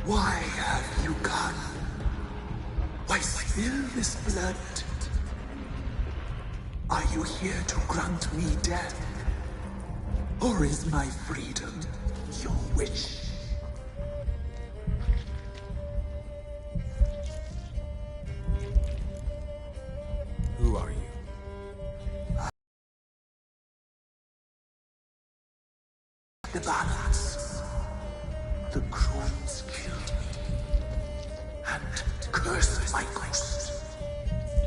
Why have you gone? Why spill this blood? Are you here to grant me death? Or is my freedom your wish? Who are you? The balance. The crones killed me and cursed my ghost.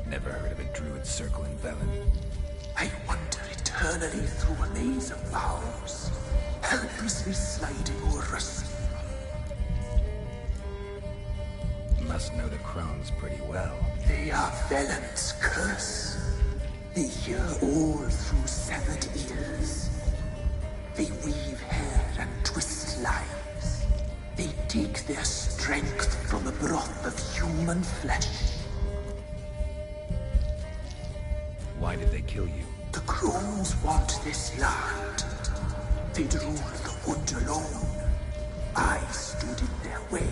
Never heard of a druid circle in Velen. I wander eternally through a maze of vows, helplessly sliding over us. Must know the crones pretty well. They are Velen's curse. They hear all through severed ears. They weave hair and twist lives. They take their strength from the broth of human flesh. Why did they kill you? The crones want this land. They'd rule the wood alone. I stood in their way.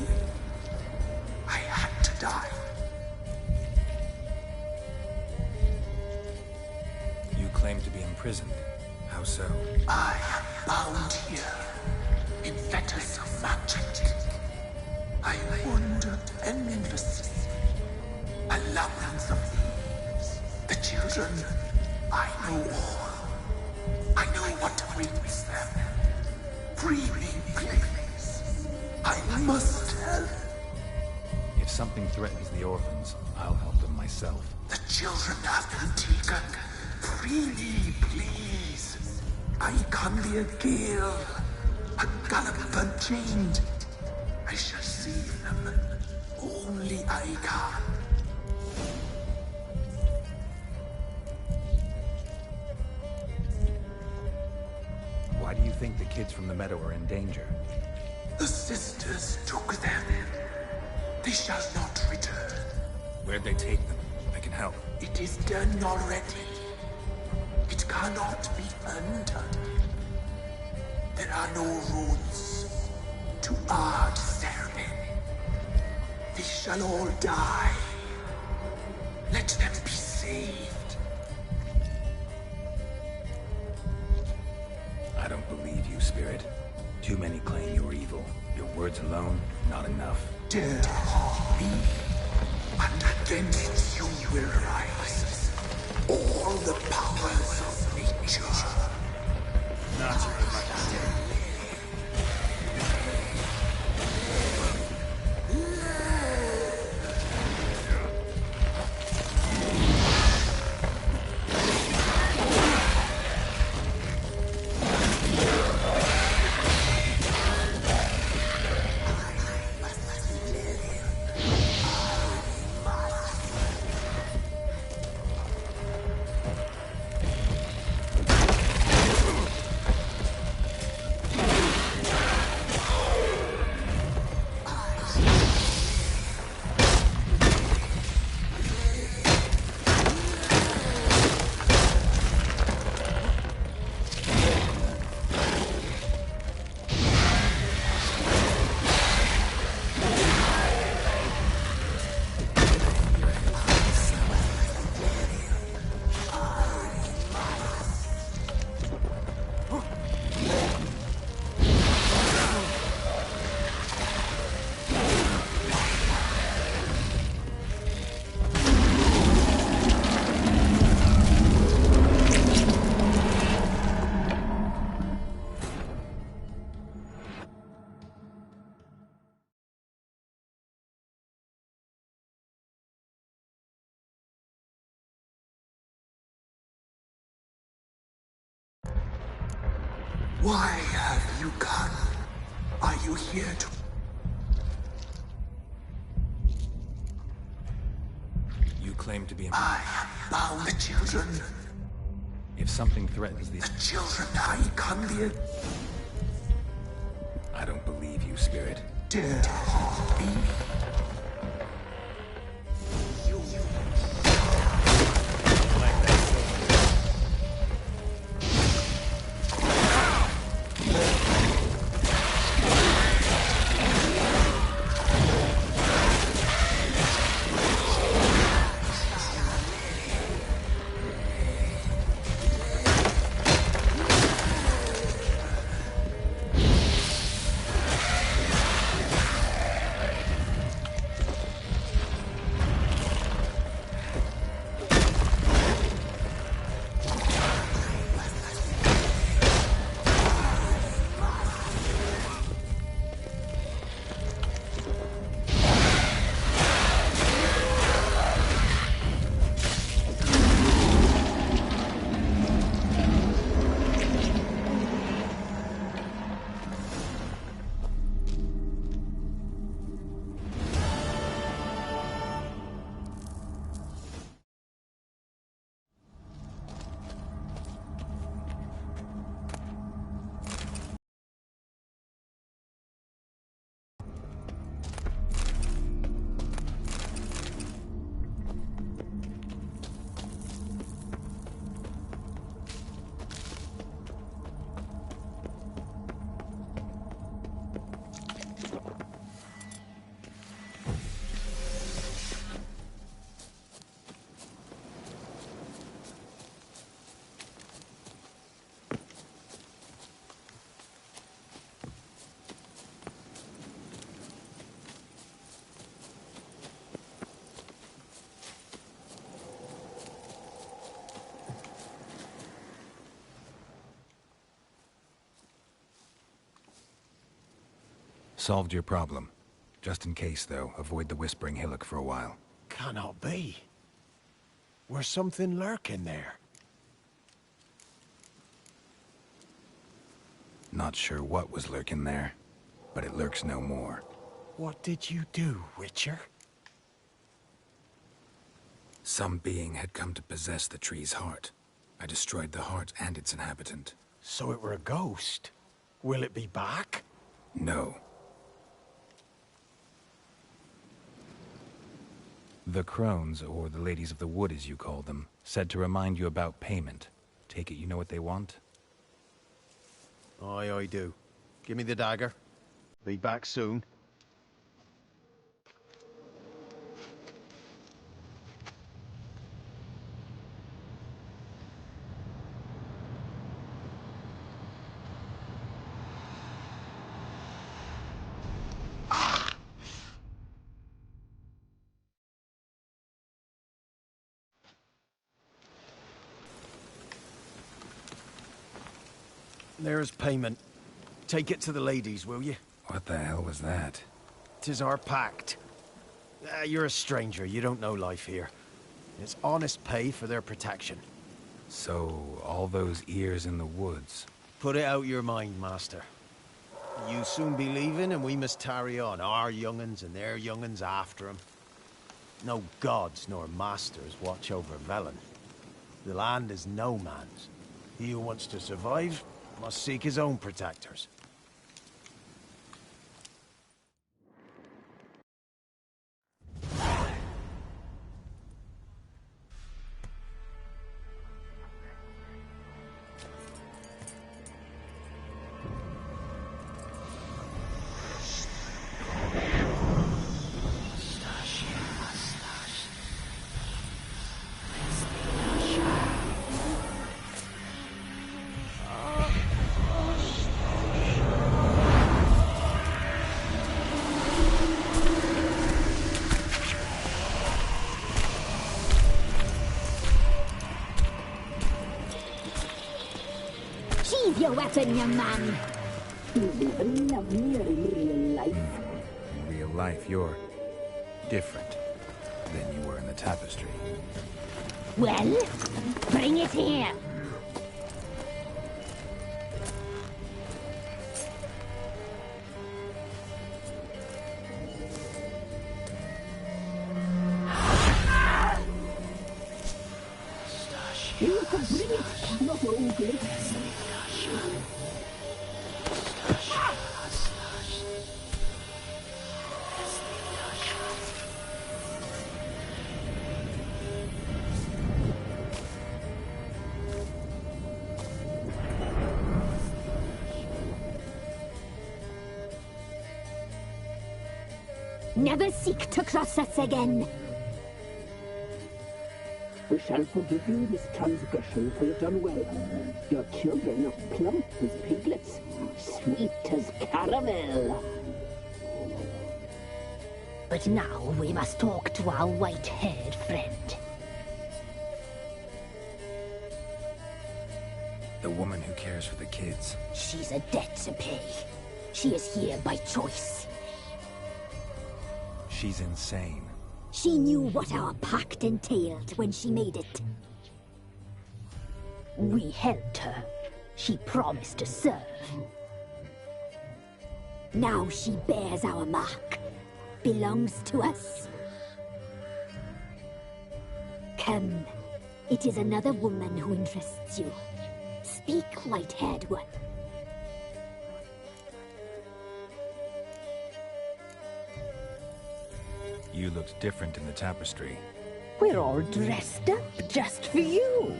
I had to die. You claim to be imprisoned. How so? I am bound here, in fetters of magic. I wandered endlessly, a labyrinth of leaves. The children, I know all. I know what awaits them. Free me, please. I must help. If something threatens the orphans, I'll help them myself. The children have been taken. Free me, please. I can be a gale, a gallopant chained. I shall save them. Only I can. Why do you think the kids from the meadow are in danger? The sisters took them. They shall not return. Where'd they take them? I can help. It is done already. It cannot be undone. There are no rules to our ceremony. They shall all die. Let them be saved. I don't believe you, Spirit. Too many claim you're evil. Your words alone, not enough. Dare harm me, and against you will rise all the powers of nature. Not your majesty. Why have you gone? Are you here to... You claim to be I am bound. The children. If something threatens these... The children, I can be a... I don't believe you, Spirit. Dare harm me. Solved your problem. Just in case, though, avoid the Whispering Hillock for a while. Cannot be. Where's something lurking there? Not sure what was lurking there, but it lurks no more. What did you do, Witcher? Some being had come to possess the tree's heart. I destroyed the heart and its inhabitant. So it were a ghost. Will it be back? No. The crones, or the ladies of the wood as you call them, said to remind you about payment. Take it you know what they want? Aye, I do. Give me the dagger. Be back soon. There's payment. Take it to the ladies, will you? What the hell was that? 'Tis our pact. You're a stranger, you don't know life here. It's honest pay for their protection. So, all those ears in the woods. Put it out your mind, master. You soon be leaving and we must tarry on, our young'uns and their young'uns after 'em. No gods nor masters watch over Velen. The land is no man's. He who wants to survive must seek his own protectors. Sheathe your weapon, young man. You'll be lovelier in real life. In real life, you're different than you were in the tapestry. Well, bring it here. You can bring it, not ogre. Never seek to cross us again. We shall forgive you this transgression, for you've done well. Your children are plump as piglets, sweet as caramel. But now we must talk to our white-haired friend. The woman who cares for the kids. She's a debt to pay. She is here by choice. She's insane. She knew what our pact entailed when she made it. We helped her. She promised to serve. Now she bears our mark. Belongs to us. Come. It is another woman who interests you. Speak, white-haired one. You looked different in the tapestry. We're all dressed up just for you.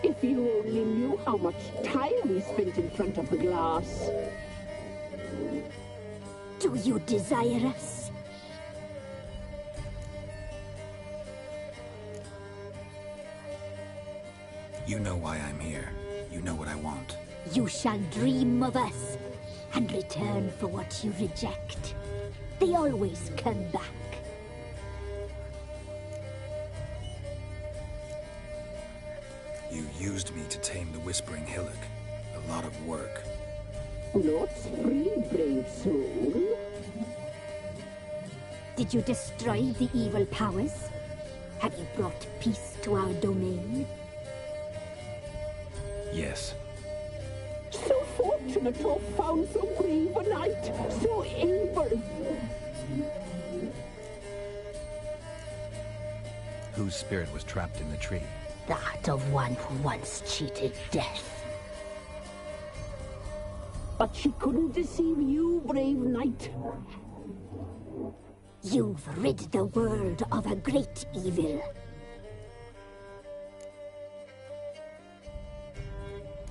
If you only knew how much time we spent in front of the glass. Do you desire us? You know why I'm here. You know what I want. You shall dream of us and return for what you reject. They always come back. You used me to tame the Whispering Hillock. A lot of work. Lots free, brave soul. Did you destroy the evil powers? Have you brought peace to our domain? Yes. So fortunate to have found so brave a knight, so able. Whose spirit was trapped in the tree? That of one who once cheated death. But she couldn't deceive you, brave knight. You've rid the world of a great evil.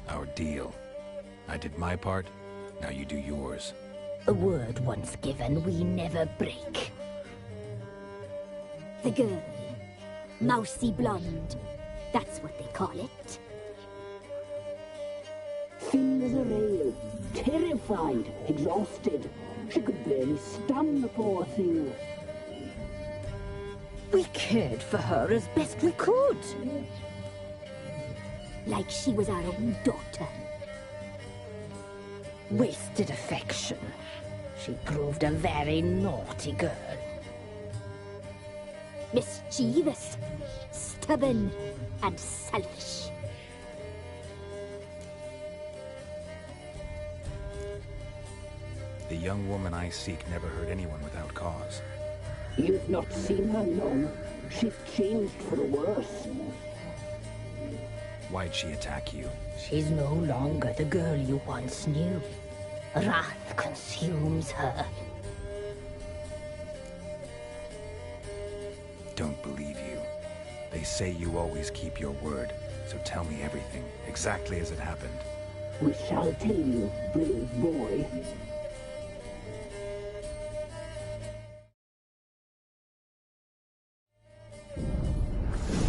Our deal. I did my part, now you do yours. A word once given, we never break. The girl. Mousy blonde. That's what they call it. Thin as a rail, terrified, exhausted. She could barely stand, the poor thing. We cared for her as best we could. Like she was our own daughter. Wasted affection. She proved a very naughty girl. Mischievous, stubborn, and selfish. The young woman I seek never hurt anyone without cause. You've not seen her long. She's changed for the worse. Why'd she attack you? She's no longer the girl you once knew. Wrath consumes her. Don't believe you. They say you always keep your word, so tell me everything, exactly as it happened. We shall tell you, brave boy.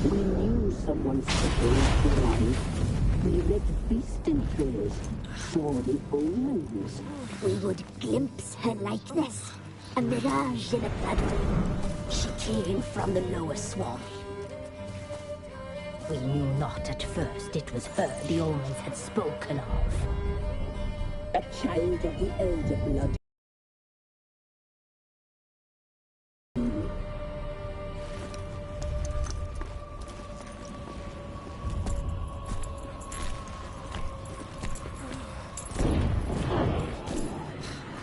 We knew someone supposed to life. We read feasting prayers, saw the omens. We would glimpse her likeness, a mirage in a blood. She came from the lower swamp. We knew not at first it was her the omens had spoken of. A child of the elder blood.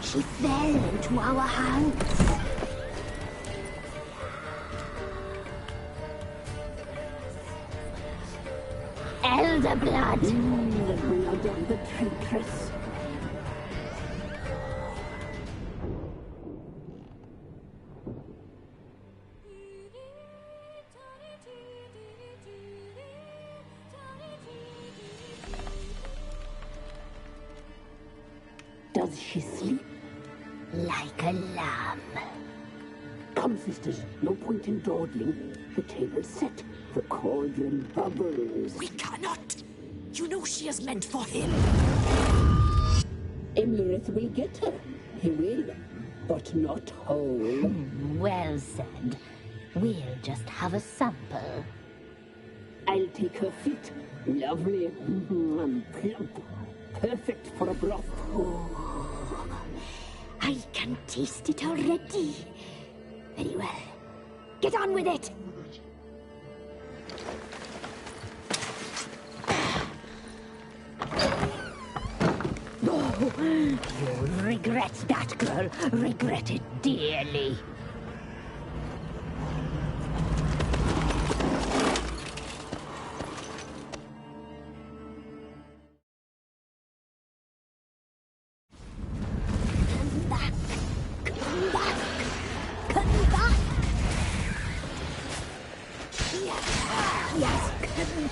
She fell into our hands. Elder blood! The blood of the traitress. Does she sleep? Like a lamb. Come, sisters, no point in dawdling. The table's set. The cauldron bubbles. We cannot! You know she is meant for him! Emirith will get her. He will, but not whole. Well said. We'll just have a sample. I'll take her feet. Lovely and plump. Perfect for a broth. I can taste it already. Very well. Get on with it! Oh, you'll regret that, girl. Regret it dearly. Come back. Come back. Come back. Yes, come.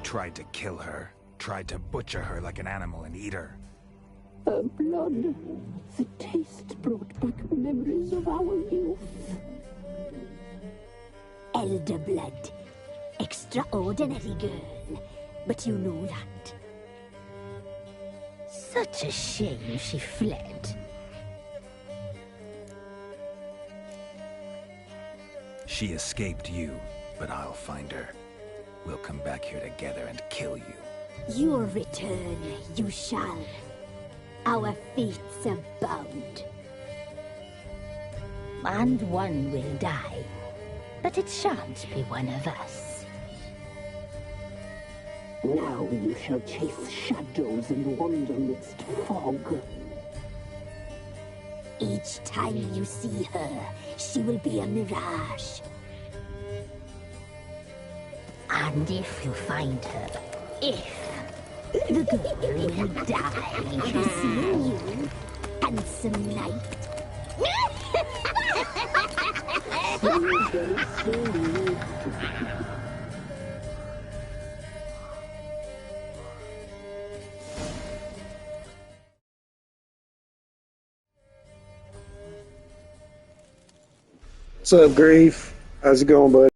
tried to kill her. Tried to butcher her like an animal and eat her. Her blood. The taste brought back memories of our youth. Elder blood. Extraordinary girl. But you know that. Such a shame she fled. She escaped you, but I'll find her. We'll come back here together and kill you. Your return, you shall. Our fates are bound. And one will die, but it shan't be one of us. Now you shall chase shadows and wander midst fog. Each time you see her, she will be a mirage. And if you find her, the girl will die. Seeing you, handsome knight. What's up, Grief? How's it going, bud?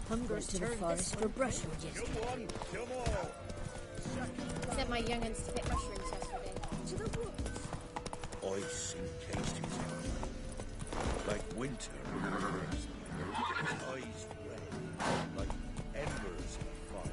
Hunger to the forest for brushwood yesterday. Sent my young'uns to pick mushrooms yesterday. To the woods. Ice encased his armor, like winter. Eyes red, like embers of fire.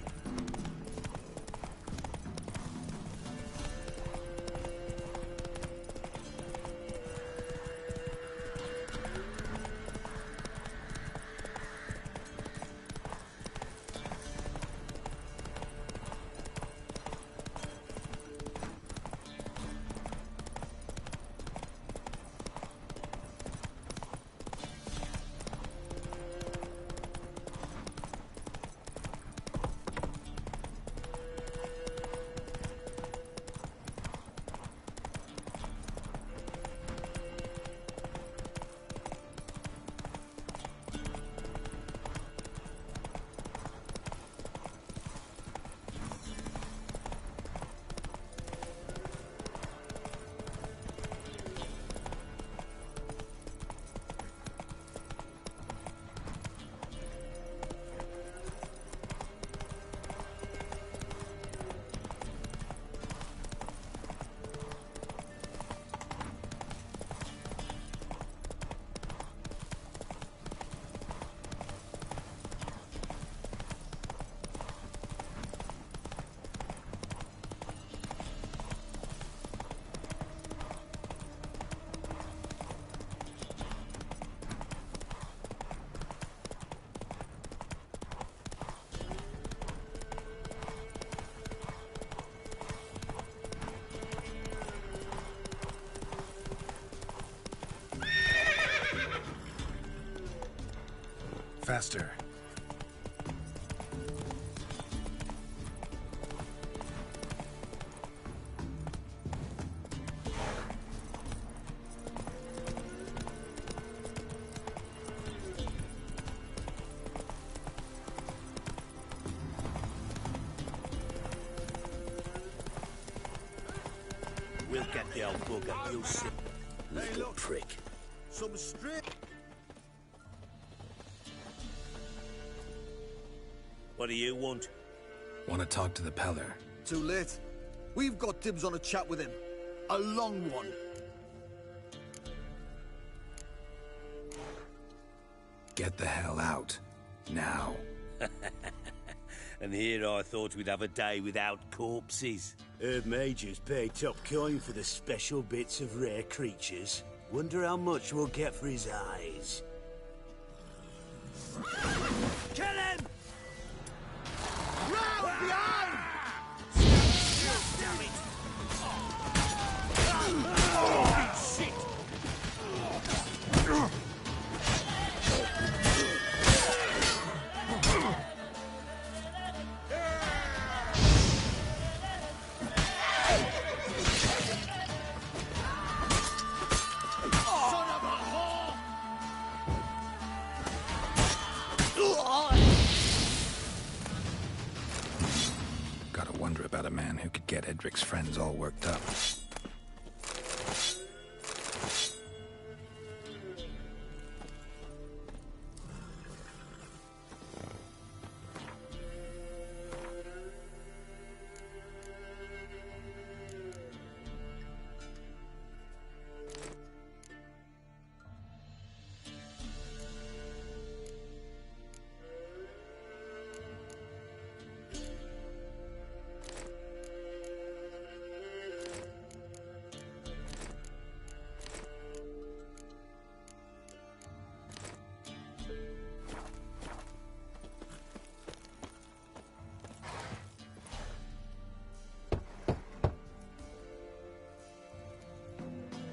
faster. We'll get the old bugger, you'll see. Little prick. Some straight. What do you want? Want to talk to the Peller? Too late. We've got dibs on a chat with him. A long one. Get the hell out. Now. And here I thought we'd have a day without corpses. Herb Major's paid top coin for the special bits of rare creatures. Wonder how much we'll get for his eyes. Kill him! Round behind! Damn it! Shit! Gotta wonder about a man who could get Edric's friends all worked up.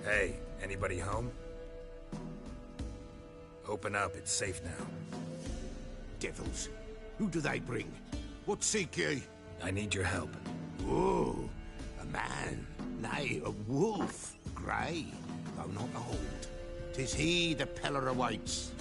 Hey, anybody home? Open up, it's safe now. Devils. Who do they bring? What seek ye? I need your help. Oh, a man. Nay, a wolf. Grey, though not old. 'Tis he the Peller awaits.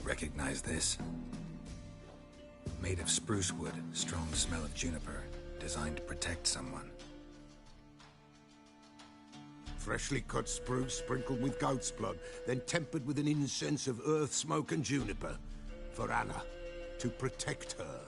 Recognize this? Made of spruce wood, strong smell of juniper, designed to protect someone. Freshly cut spruce sprinkled with goat's blood, then tempered with an incense of earth, smoke and juniper. For Anna, to protect her.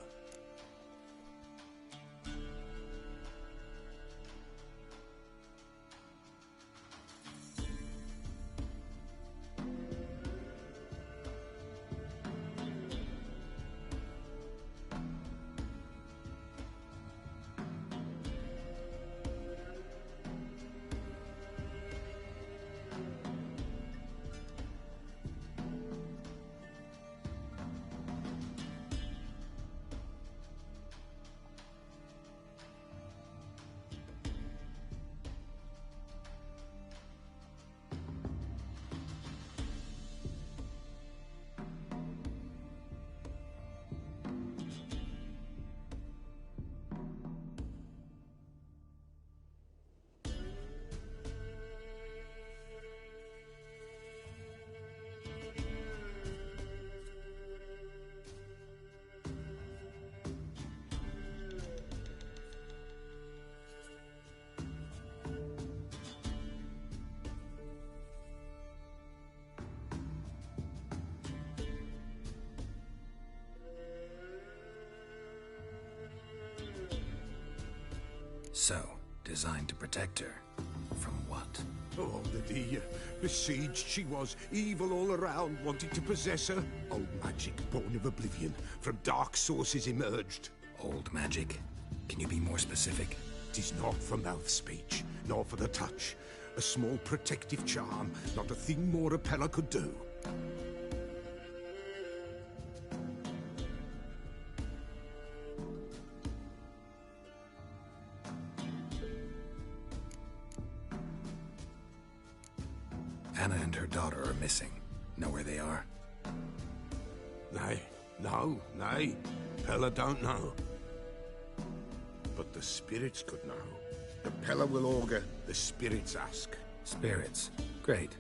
So, designed to protect her. From what? Oh, the besieged she was, evil all around, wanted to possess her. Old magic born of oblivion, from dark sources emerged. Old magic? Can you be more specific? 'Tis not for mouth speech, nor for the touch. A small protective charm, not a thing more a Peller could do. Anna and her daughter are missing. Know where they are? Nay, nay. Pella don't know. But the spirits could know. The Pella will augur, the spirits ask. Spirits. Great.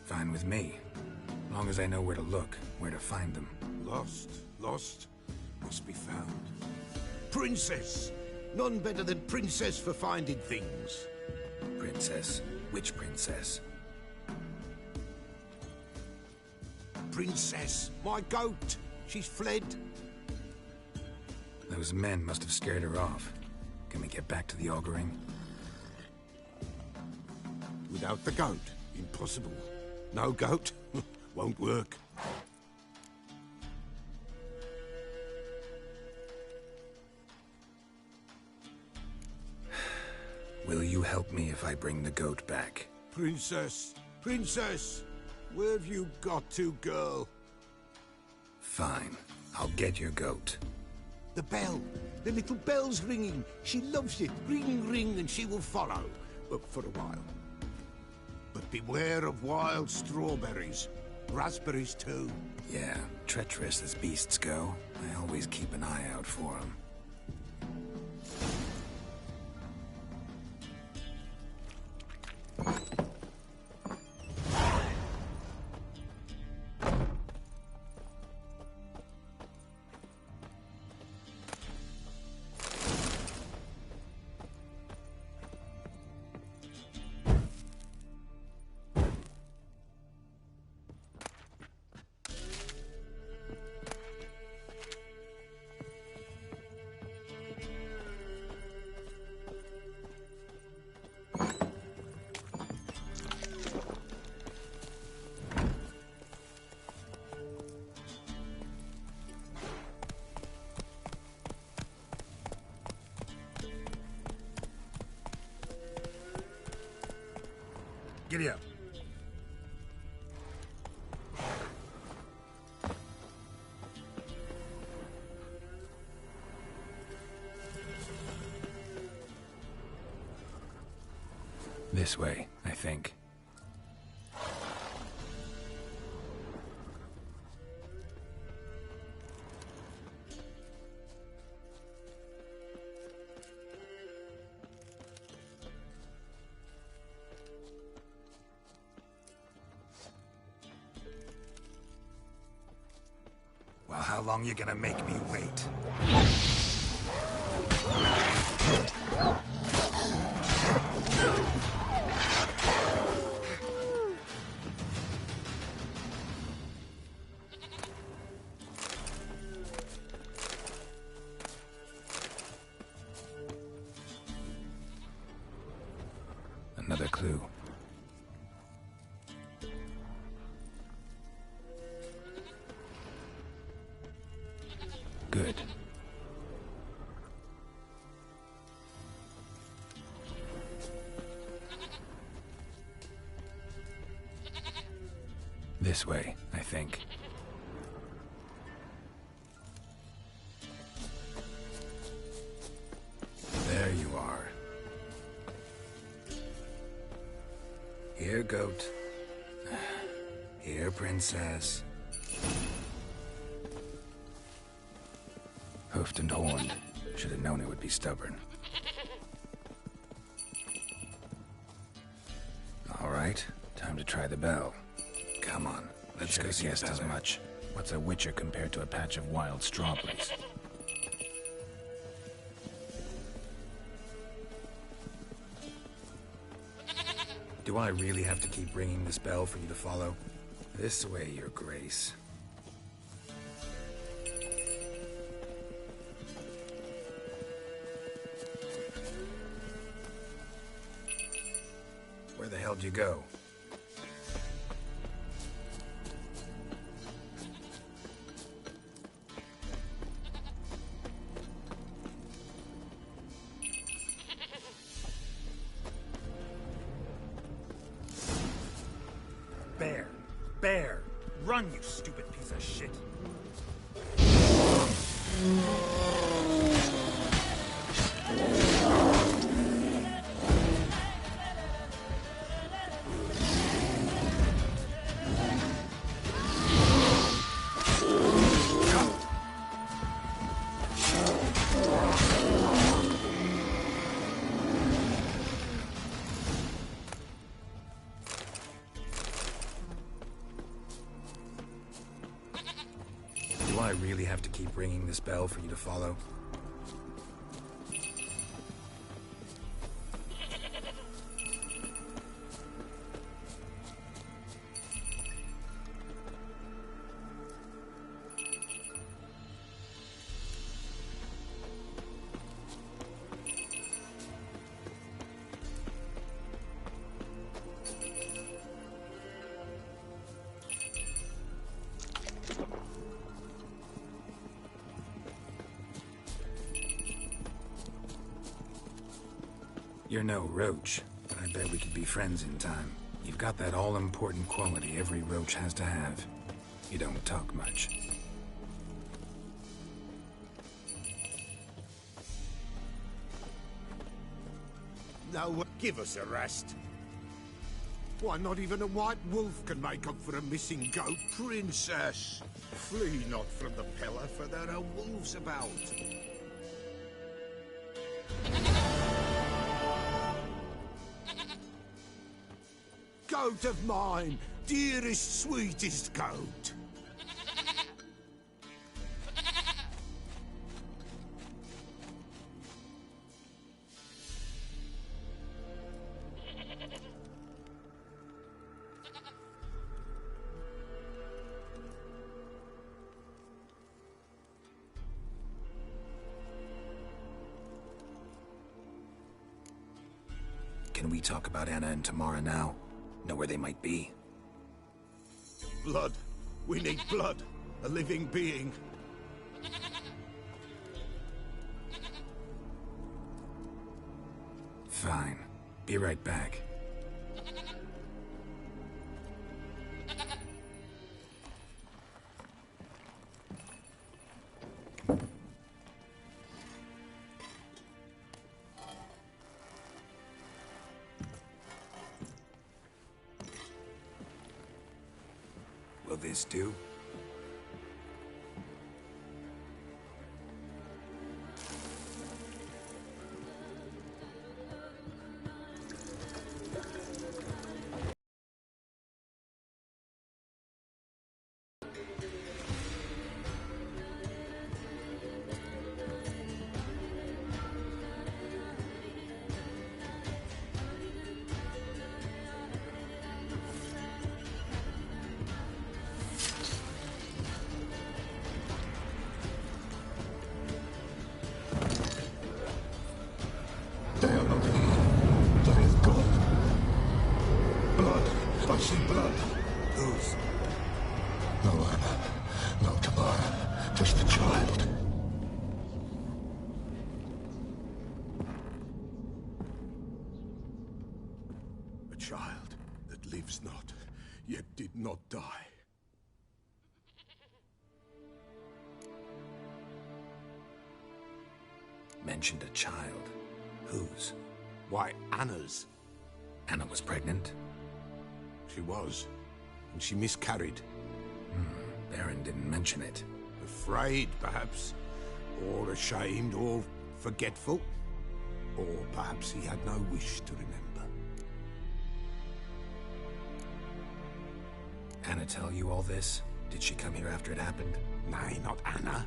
Fine with me. Long as I know where to look, where to find them. Lost, must be found. Princess! None better than Princess for finding things. Princess? Which princess? Princess, my goat. She's fled. Those men must have scared her off. Can we get back to the auguring? Without the goat, impossible. No goat, won't work. Will you help me if I bring the goat back? Princess, where have you got to, girl? Fine. I'll get your goat. The bell. The little bell's ringing. She loves it. Ring, ring, and she will follow. But for a while. But beware of wild strawberries. Raspberries, too. Yeah, treacherous as beasts go. I always keep an eye out for them. Giddy up. This way, I think. Well, how long you gonna make me wait? Another clue. Good. This way, I think. There you are. Here, goat. Here, princess. Hoofed and horned. Should have known it would be stubborn. All right, time to try the bell. Come on, let's go see just as much. What's a witcher compared to a patch of wild strawberries? Do I really have to keep ringing this bell for you to follow? This way, your grace. Where the hell'd you go? Bear! Run, you stupid piece of shit! I really have to keep ringing this bell for you to follow? You're no roach, but I bet we could be friends in time. You've got that all-important quality every roach has to have. You don't talk much. Now, give us a rest. Why, not even a white wolf can make up for a missing goat, princess. Flee not from the pillar, for there are wolves about. Goat of mine, dearest, sweetest goat. Can we talk about Anna and Tamara now? Know where they might be? Blood. We need blood. A living being. Fine. Be right back. Will this do? I see blood. Whose? No Anna. No Tamara. Just the child. A child that lives not, yet did not die. Mentioned a child. Whose? Why, Anna's. Anna was pregnant? She was, and she miscarried. Baron didn't mention it. Afraid, perhaps, or ashamed, or forgetful. Or perhaps he had no wish to remember. Anna tell you all this? Did she come here after it happened? Nay, not Anna.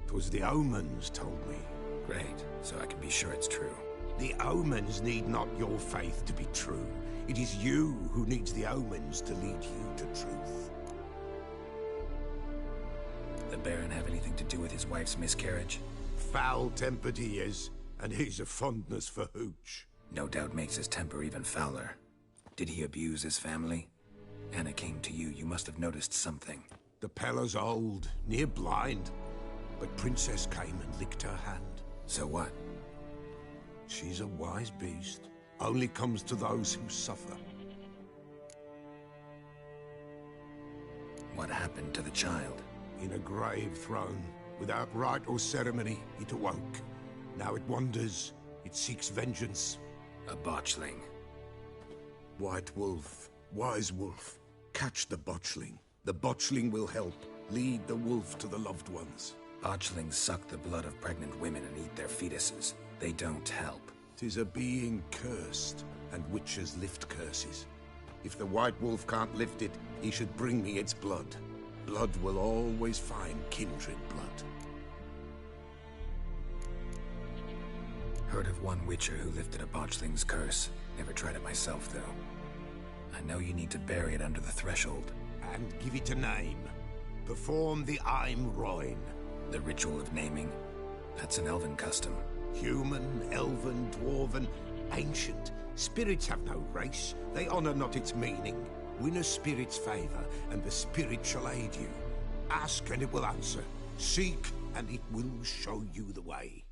'Twas the omens told me. Great, so I can be sure it's true. The omens need not your faith to be true. It is you who needs the omens to lead you to truth. The Baron have anything to do with his wife's miscarriage? Foul-tempered he is, and he's a fondness for hooch. No doubt makes his temper even fouler. Did he abuse his family? Anna came to you, you must have noticed something. The Pella's old, near blind, but Princess came and licked her hand. So what? She's a wise beast. Only comes to those who suffer. What happened to the child? In a grave thrown, without rite or ceremony, it awoke. Now it wanders, it seeks vengeance. A botchling. White wolf, wise wolf, catch the botchling. The botchling will help, lead the wolf to the loved ones. Botchlings suck the blood of pregnant women and eat their fetuses. They don't help. 'Tis a being cursed, and witches lift curses. If the white wolf can't lift it, he should bring me its blood. Blood will always find kindred blood. Heard of one witcher who lifted a botchling's curse. Never tried it myself, though. I know you need to bury it under the threshold. And give it a name. Perform the Aim Roin. The ritual of naming? That's an elven custom. Human, elven, dwarven, ancient. Spirits have no race. They honor not its meaning. Win a spirit's favor, and the spirit shall aid you. Ask, and it will answer. Seek, and it will show you the way.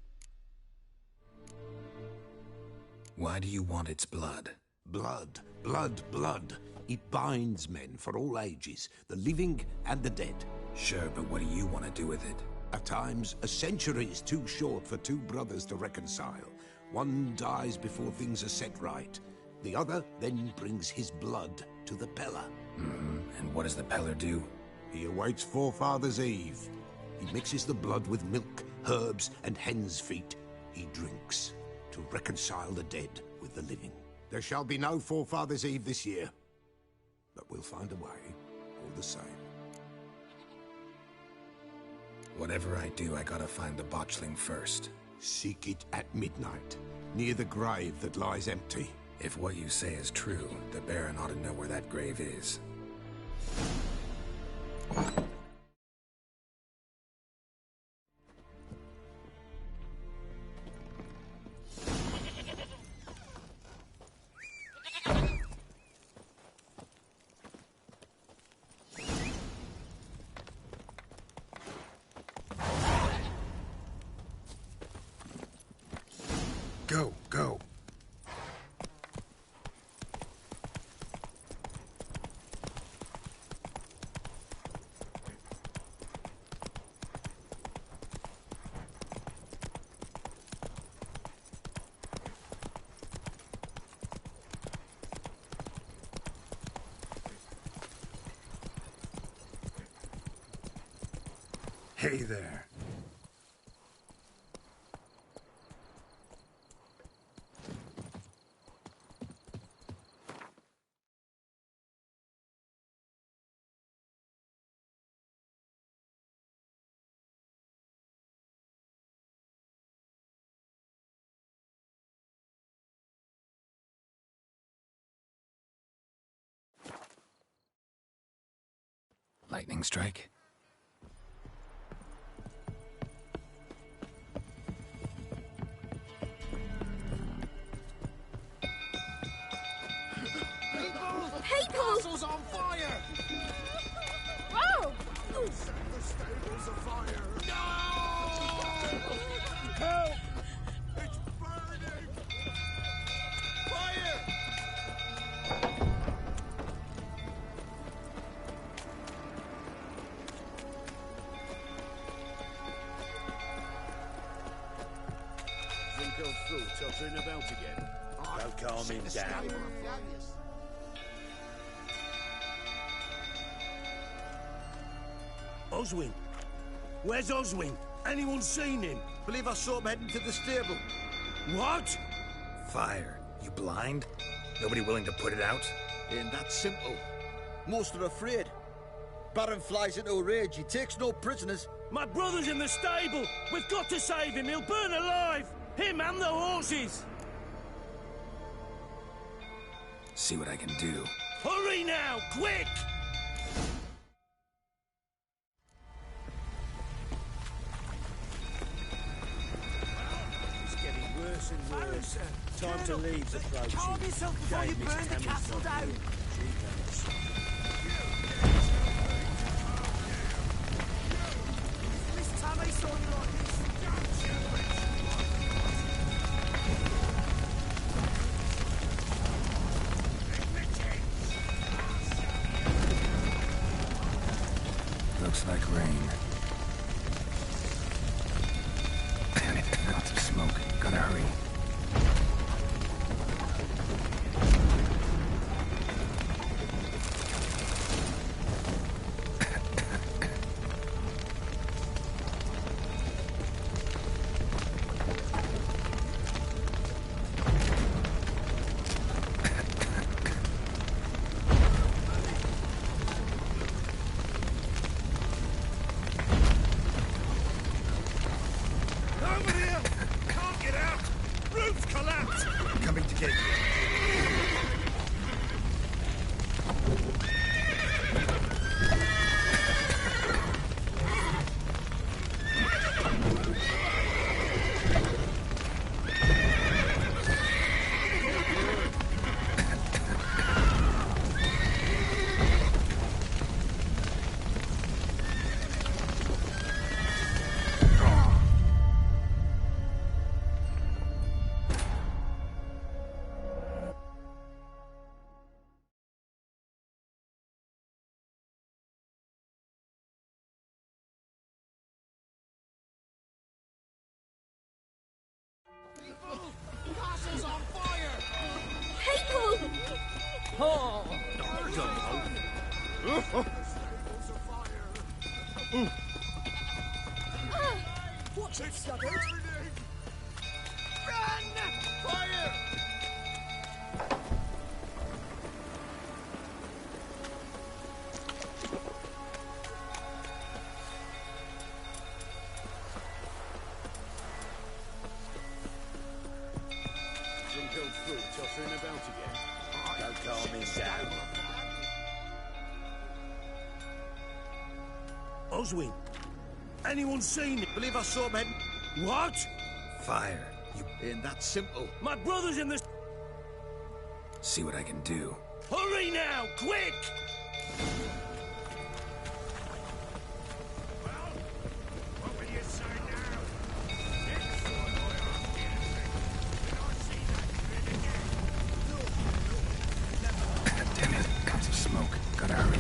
Why do you want its blood? Blood, blood, blood. It binds men for all ages, the living and the dead. Sure, but what do you want to do with it? At times, a century is too short for two brothers to reconcile. One dies before things are set right. The other then brings his blood to the Peller. And what does the Peller do? He awaits Forefathers' Eve. He mixes the blood with milk, herbs, and hen's feet. He drinks to reconcile the dead with the living. There shall be no Forefathers' Eve this year. But we'll find a way, all the same. Whatever I do, I gotta find the botchling first. Seek it at midnight, near the grave that lies empty. If what you say is true, the Baron ought to know where that grave is. Go, go. Hey there. Lightning strike? Castle's on fire! Whoa! Set the stables afire! No! Help! It's burning! Fire! Think he'll through tottering about again. Don't calm him down. Oswin? Where's Oswin? Anyone seen him? Believe I saw him heading to the stable. What? Fire. You blind? Nobody willing to put it out? Ain't that simple. Most are afraid. Baron flies into a rage. He takes no prisoners. My brother's in the stable. We've got to save him. He'll burn alive. Him and the horses. See what I can do. Hurry now, quick! It's getting worse and worse. Time to leave the approaching. Calm yourself before you burn the castle down. This time I saw you like this. Looks like rain. Lots of smoke. Gotta hurry. Oh. Watch it, sluggard! Run! Fire! Some go through tottering about again. Don't calm him down. Oswin, anyone seen it? Believe I saw men. What? Fire. You Ain't that simple. My brother's in this. see what I can do. Hurry now, quick! Damn it. Comes of smoke. Gotta hurry.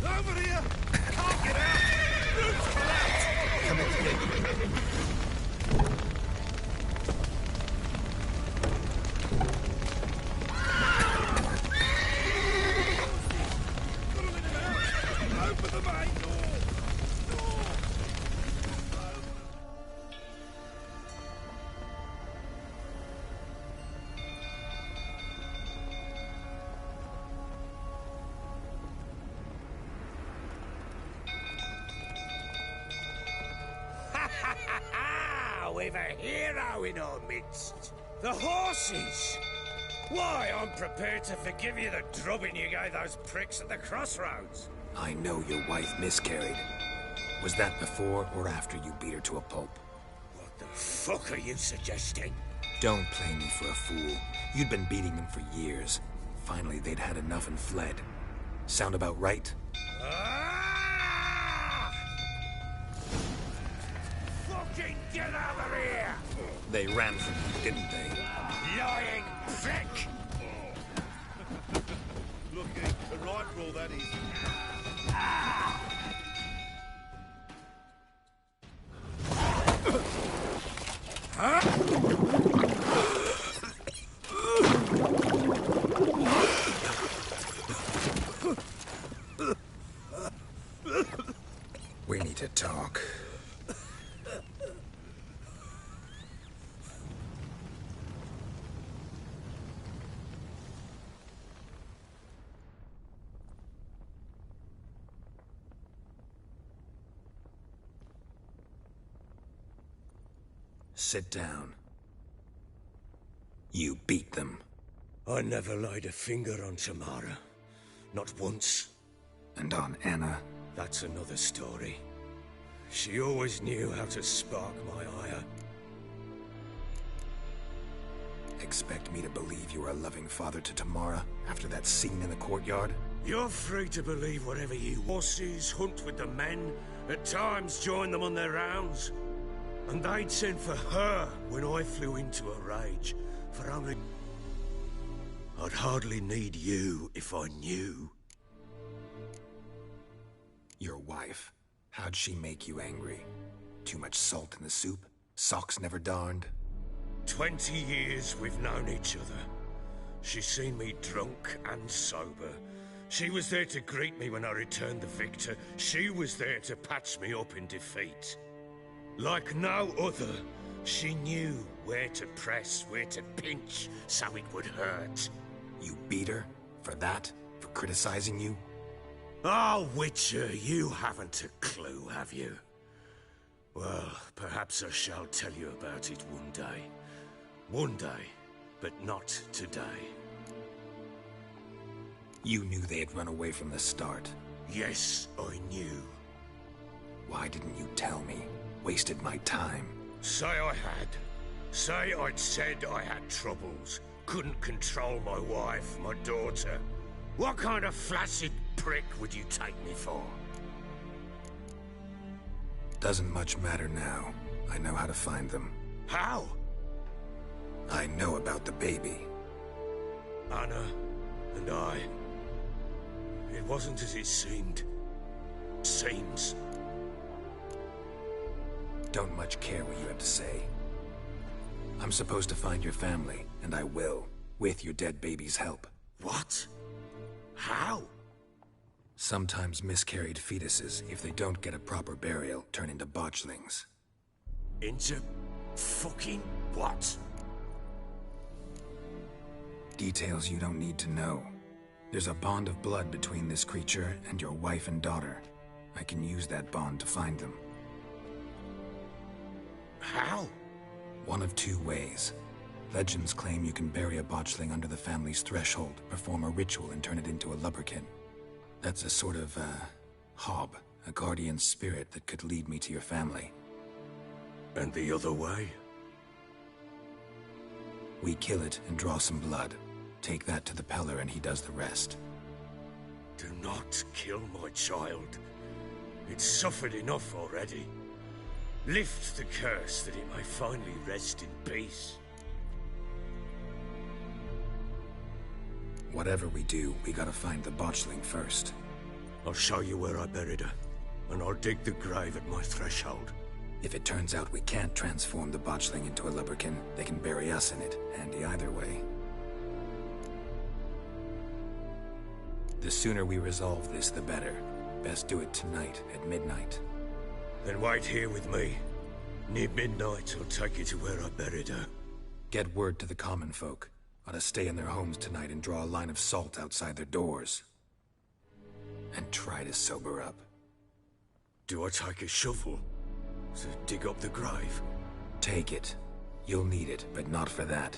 Over here! Can't get out! Roots collapse! Come in. Open the main door! We've a hero in our midst. The horses! Why, I'm prepared to forgive you the drubbing you gave those pricks at the crossroads. I know your wife miscarried. Was that before or after you beat her to a pulp? What the fuck are you suggesting? Don't play me for a fool. You'd been beating them for years. Finally, they'd had enough and fled. Sound about right? Ah! Fucking get over here! They ran from you, didn't they? Lying prick! Lucky, the right roll that is. We need to talk. Sit down. You beat them. I never laid a finger on Tamara. Not once. And on Anna? That's another story. She always knew how to spark my ire. Expect me to believe you were a loving father to Tamara after that scene in the courtyard? You're free to believe whatever you horses, hunt with the men, at times join them on their rounds. And they'd send for her when I flew into a rage, for only... I'd hardly need you if I knew. Your wife. How'd she make you angry? Too much salt in the soup? Socks never darned? 20 years we've known each other. She's seen me drunk and sober. She was there to greet me when I returned the victor. She was there to patch me up in defeat. Like no other, she knew where to press, where to pinch, so it would hurt. You beat her? For that? For criticizing you? Oh, Witcher, you haven't a clue, have you? Well, perhaps I shall tell you about it one day. One day, but not today. You knew they had run away from the start. Yes, I knew. Why didn't you tell me? Wasted my time. Say I had. Say I'd said I had troubles. Couldn't control my wife, my daughter. What kind of flaccid prick would you take me for? Doesn't much matter now. I know how to find them. How? I know about the baby. Anna and I. It wasn't as it seemed. Seems. Don't much care what you have to say. I'm supposed to find your family, and I will, with your dead baby's help. What? How? Sometimes miscarried fetuses, if they don't get a proper burial, turn into botchlings. Into fucking what? Details you don't need to know. There's a bond of blood between this creature and your wife and daughter. I can use that bond to find them. How? One of two ways. Legends claim you can bury a botchling under the family's threshold, perform a ritual, and turn it into a lubberkin. That's a sort of, hob, a guardian spirit that could lead me to your family. And the other way? We kill it and draw some blood. Take that to the Peller and he does the rest. Do not kill my child. It's suffered enough already. Lift the curse that it may finally rest in peace. Whatever we do, we gotta find the botchling first. I'll show you where I buried her, and I'll dig the grave at my threshold. If it turns out we can't transform the botchling into a lubberkin, they can bury us in it. Handy either way. The sooner we resolve this, the better. Best do it tonight, at midnight. Then wait here with me. Near midnight, I'll take you to where I buried her. Get word to the common folk. Ought to stay in their homes tonight and draw a line of salt outside their doors. And try to sober up. Do I take a shovel to dig up the grave? Take it. You'll need it, but not for that.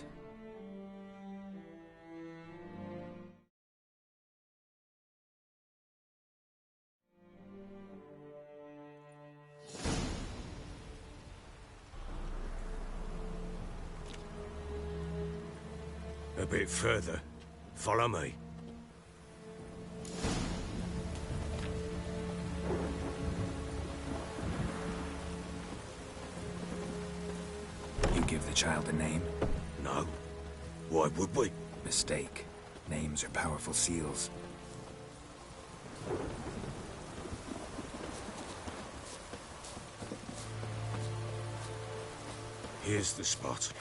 A bit further. Follow me. You give the child a name? No. Why would we? Mistake. Names are powerful seals. Here's the spot.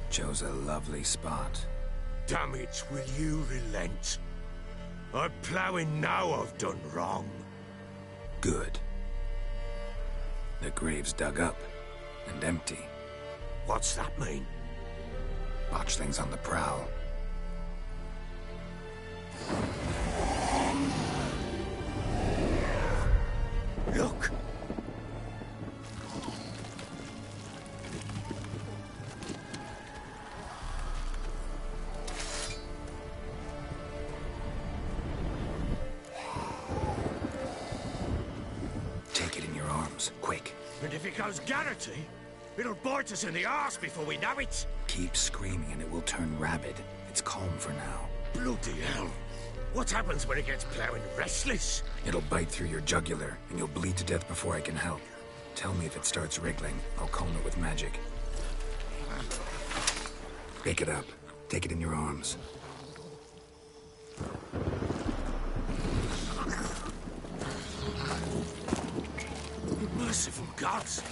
Chose a lovely spot. Damn it, will you relent? I'm ploughing now I've done wrong. Good. The grave's dug up and empty. What's that mean? Botchling's on the prowl. Look! Take it in your arms, quick. And if it goes Garrity, it'll bite us in the arse before we know it. Keep screaming and it will turn rabid. It's calm for now. Bloody hell. What happens when it gets plowing restless? It'll bite through your jugular, and you'll bleed to death before I can help. Tell me if it starts wriggling. I'll calm it with magic. Pick it up. Take it in your arms. Merciful gods!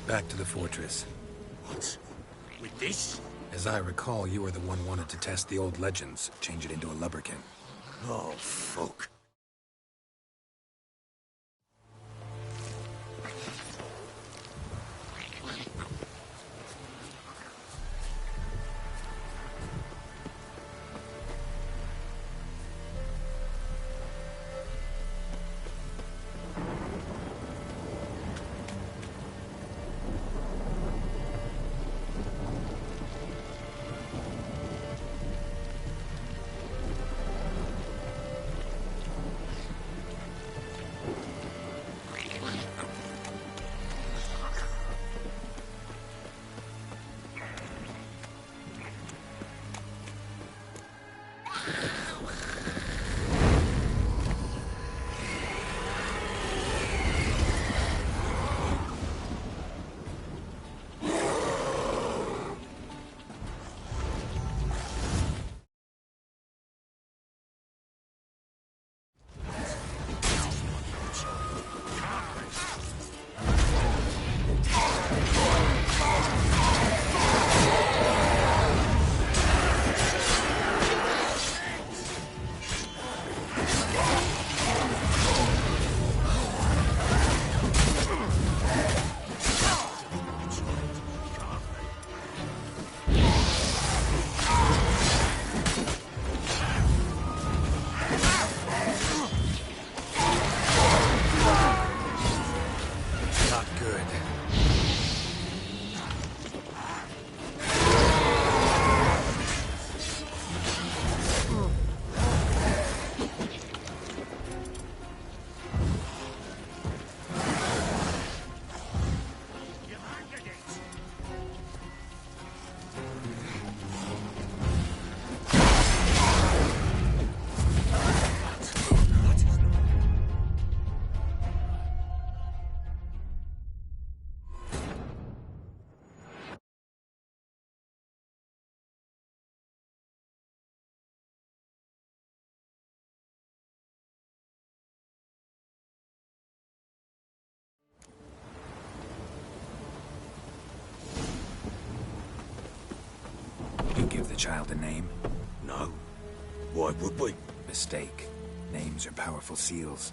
Back to the fortress. What? With this? As I recall, you were the one wanted to test the old legends, change it into a lubberkin. Oh, fuck. the child a name? No. Why would we? Mistake. Names are powerful seals.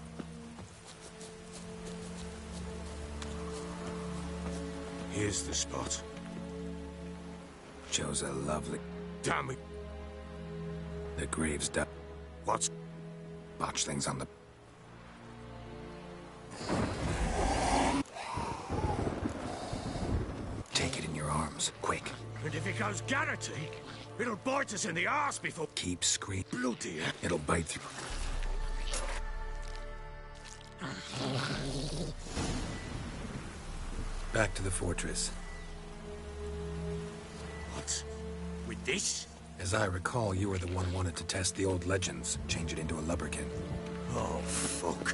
Here's the spot. Chose a lovely... Damn it. The grave's dug. What's... Botchlings on the... Take it in your arms, quick. And if it goes Garrity, it'll bite us in the arse before... Keep screaming. Bloody hell. It'll bite through... Back to the fortress. What? With this? As I recall, you were the one wanted to test the old legends, change it into a lubberkin. Oh, fuck.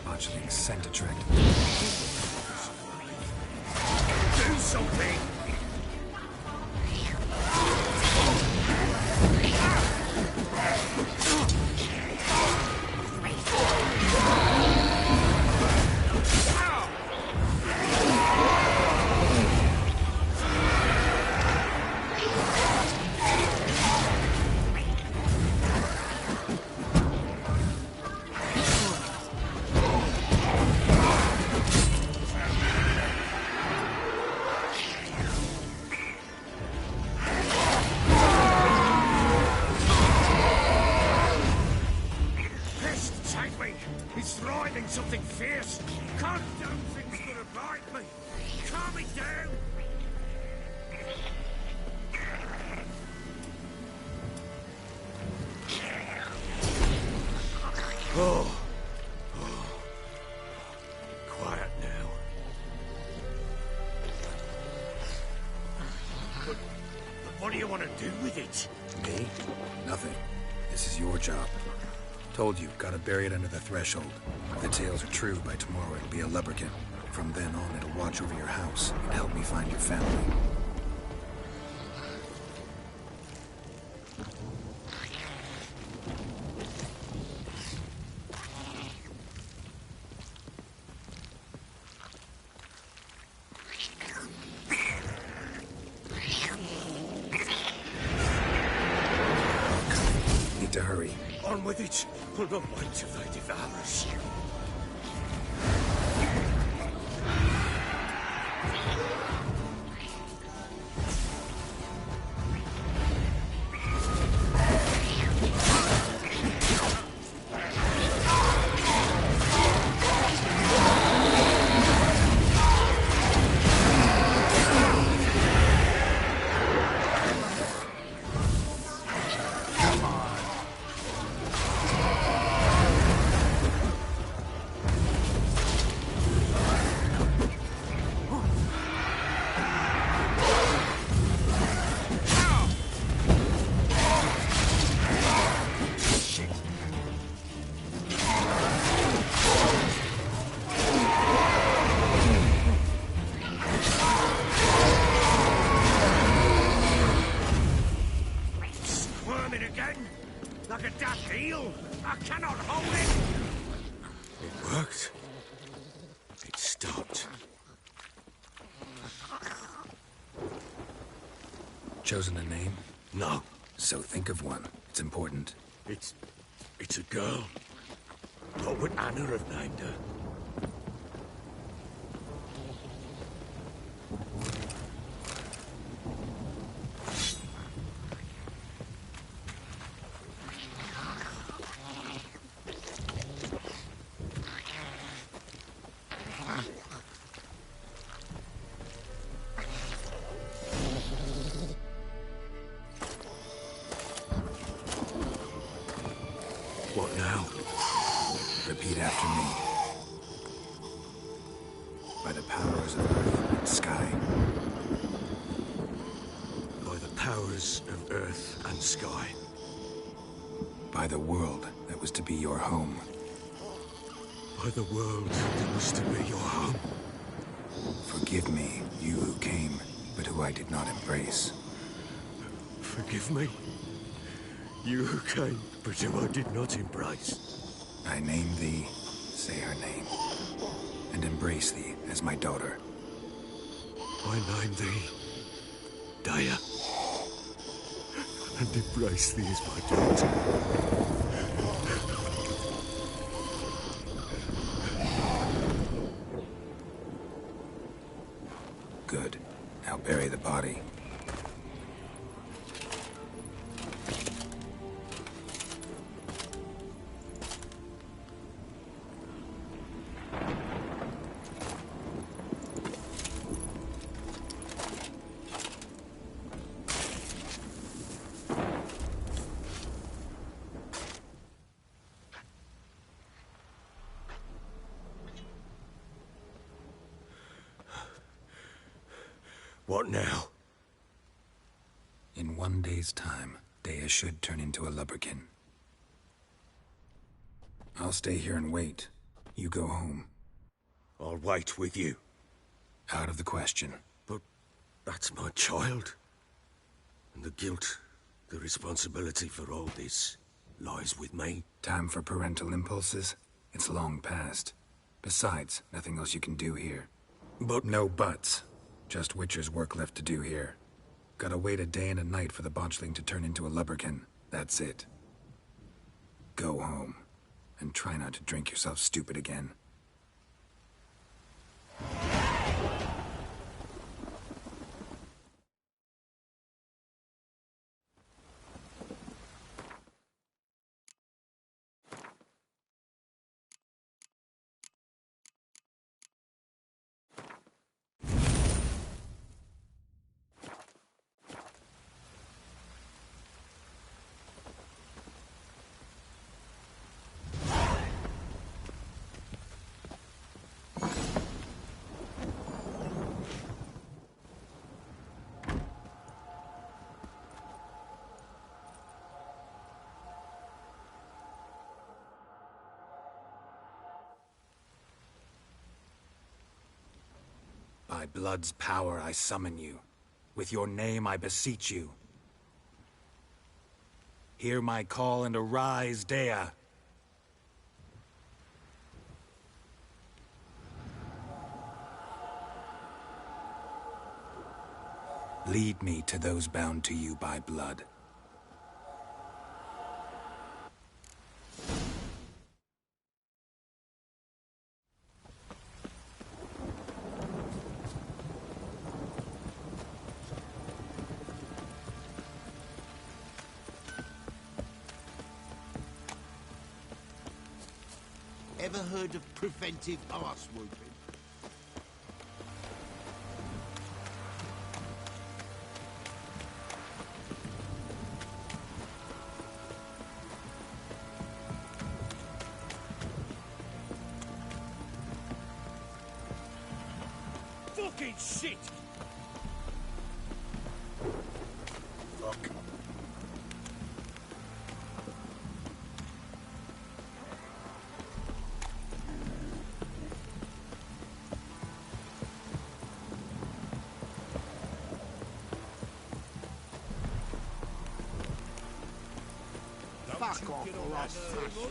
Botchling scent attractive. Do something! Something fierce. Calm down, things gonna bite me. Calm it down. Oh. Quiet now. But what do you want to do with it? Me? Nothing. This is your job. Told you, gotta bury it under the threshold. If the tales are true, by tomorrow it'll be a lubberkin. From then on, it'll watch over your house and help me find your family. Need to hurry. On with it. We'll not wait till they devour us. Like a daft eel. I cannot hold it. It worked. It stopped. Chosen a name? No. So think of one. It's important. It's a girl. What would Anna have named her? What now? Repeat after me. By the powers of earth and sky. By the powers of earth and sky. By the world that was to be your home. By the world that was to be your home. Forgive me, you who came, but who I did not embrace. Forgive me. You who came, but who I did not embrace. I name thee, say her name, and embrace thee as my daughter. I name thee, Dea, and embrace thee as my daughter. Good. Now bury the body. What now? In 1 day's time, Dea should turn into a lubberkin. I'll stay here and wait. You go home. I'll wait with you. Out of the question. But that's my child. And the guilt, the responsibility for all this, lies with me. Time for parental impulses? It's long past. Besides, nothing else you can do here. But... No buts. Just Witcher's work left to do here. Gotta wait a day and a night for the botchling to turn into a lubberkin. That's it. Go home. And try not to drink yourself stupid again. By blood's power I summon you. With your name I beseech you. Hear my call and arise, Dea. Lead me to those bound to you by blood. Ever heard of preventive arse whooping? Fucking shit! Fuck. Fuck off or I'll smash you.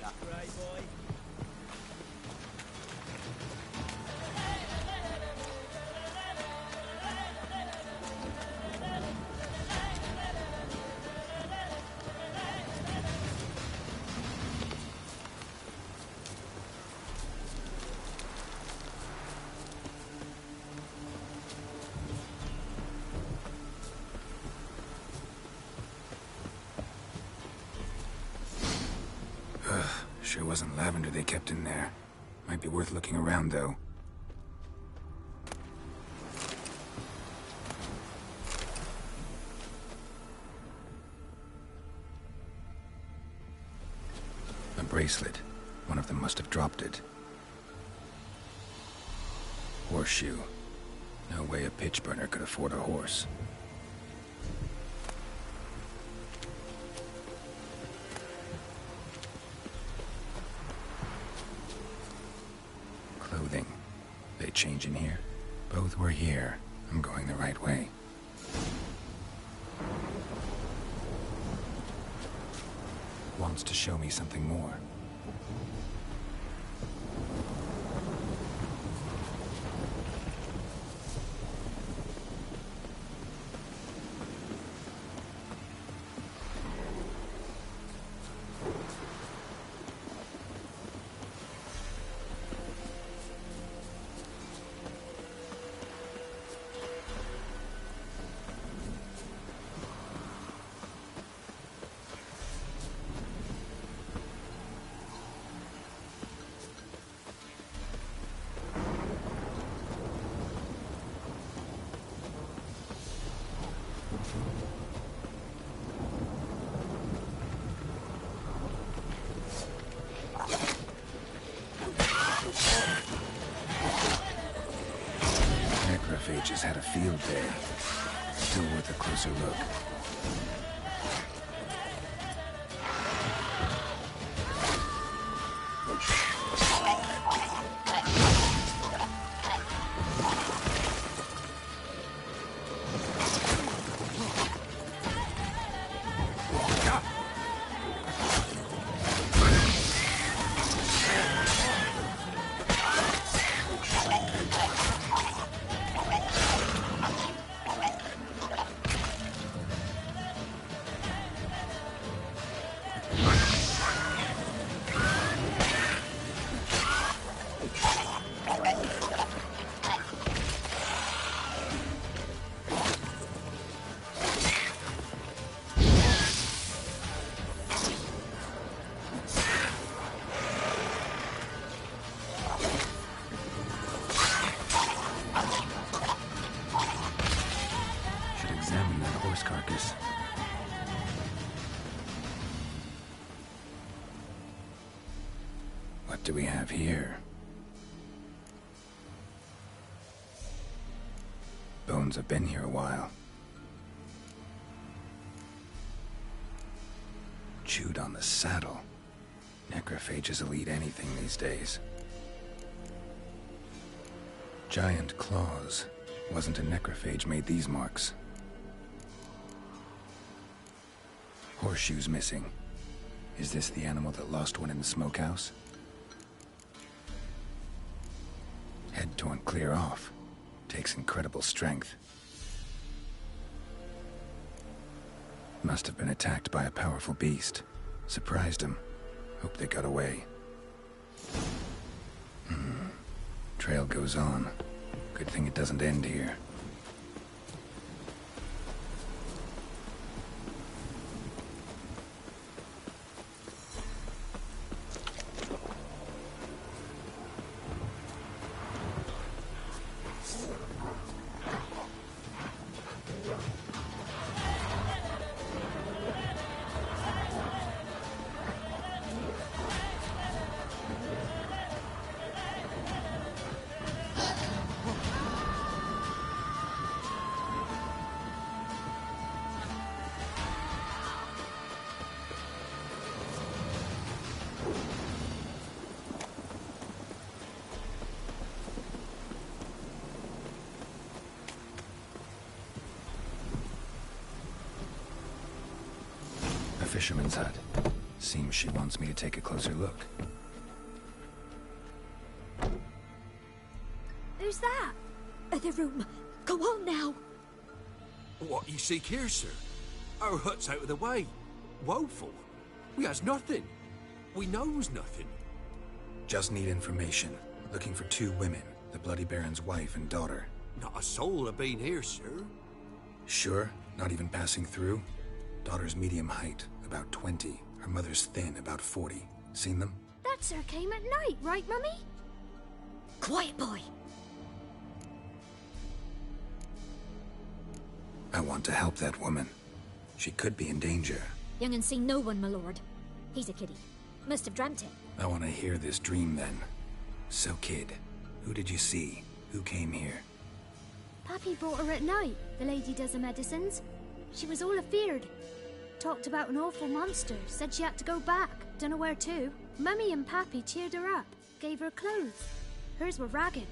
Sure wasn't lavender they kept in there. Might be worth looking around, though. A bracelet. One of them must have dropped it. Horseshoe. No way a pitch burner could afford a horse. Clothing. They change in here? Both were here. I'm going the right way. Wants to show me something more. Necrophages had a field day. Still worth a closer look. Carcass. What do we have here? Bones have been here a while. Chewed on the saddle. Necrophages will eat anything these days. Giant claws. Wasn't a necrophage made these marks. Horseshoes missing. Is this the animal that lost one in the smokehouse? Head torn clear off. Takes incredible strength. Must have been attacked by a powerful beast. Surprised him. Hope they got away. Trail goes on. Good thing it doesn't end here. Fisherman's hut. Seems she wants me to take a closer look. Who's that? The room. Go on now. What you seek here, sir? Our hut's out of the way. Woeful. We has nothing. We knows nothing. Just need information. Looking for 2 women. The Bloody Baron's wife and daughter. Not a soul have been here, sir. Sure? Not even passing through? Daughter's medium height, about 20. Her mother's thin, about 40. Seen them? That sir came at night, right, Mummy? Quiet, boy. I want to help that woman. She could be in danger. Young and seen no one, my lord. He's a kiddie. Must have dreamt it. I want to hear this dream then. So, kid, who did you see? Who came here? Pappy brought her at night, the lady does the medicines. She was all afeared. Talked about an awful monster, said she had to go back, dunno where to. Mummy and Pappy cheered her up, gave her clothes. Hers were ragged.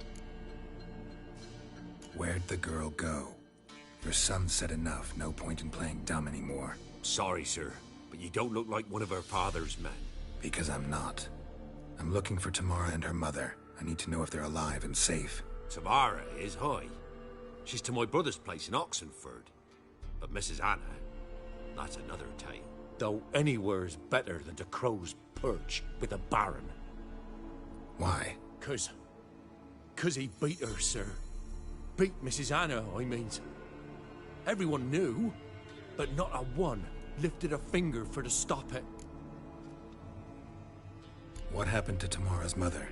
Where'd the girl go? Your son said enough, no point in playing dumb anymore. Sorry, sir, but you don't look like one of her father's men. Because I'm not. I'm looking for Tamara and her mother. I need to know if they're alive and safe. Tamara is, hi. She's to my brother's place in Oxenford. But Mrs. Anna, that's another tale. Though anywhere's better than the Crow's Perch with a Baron. Why? 'Cause he beat her, sir. Beat Mrs. Anna, I mean. Everyone knew, but not a one lifted a finger for to stop it. What happened to Tamara's mother?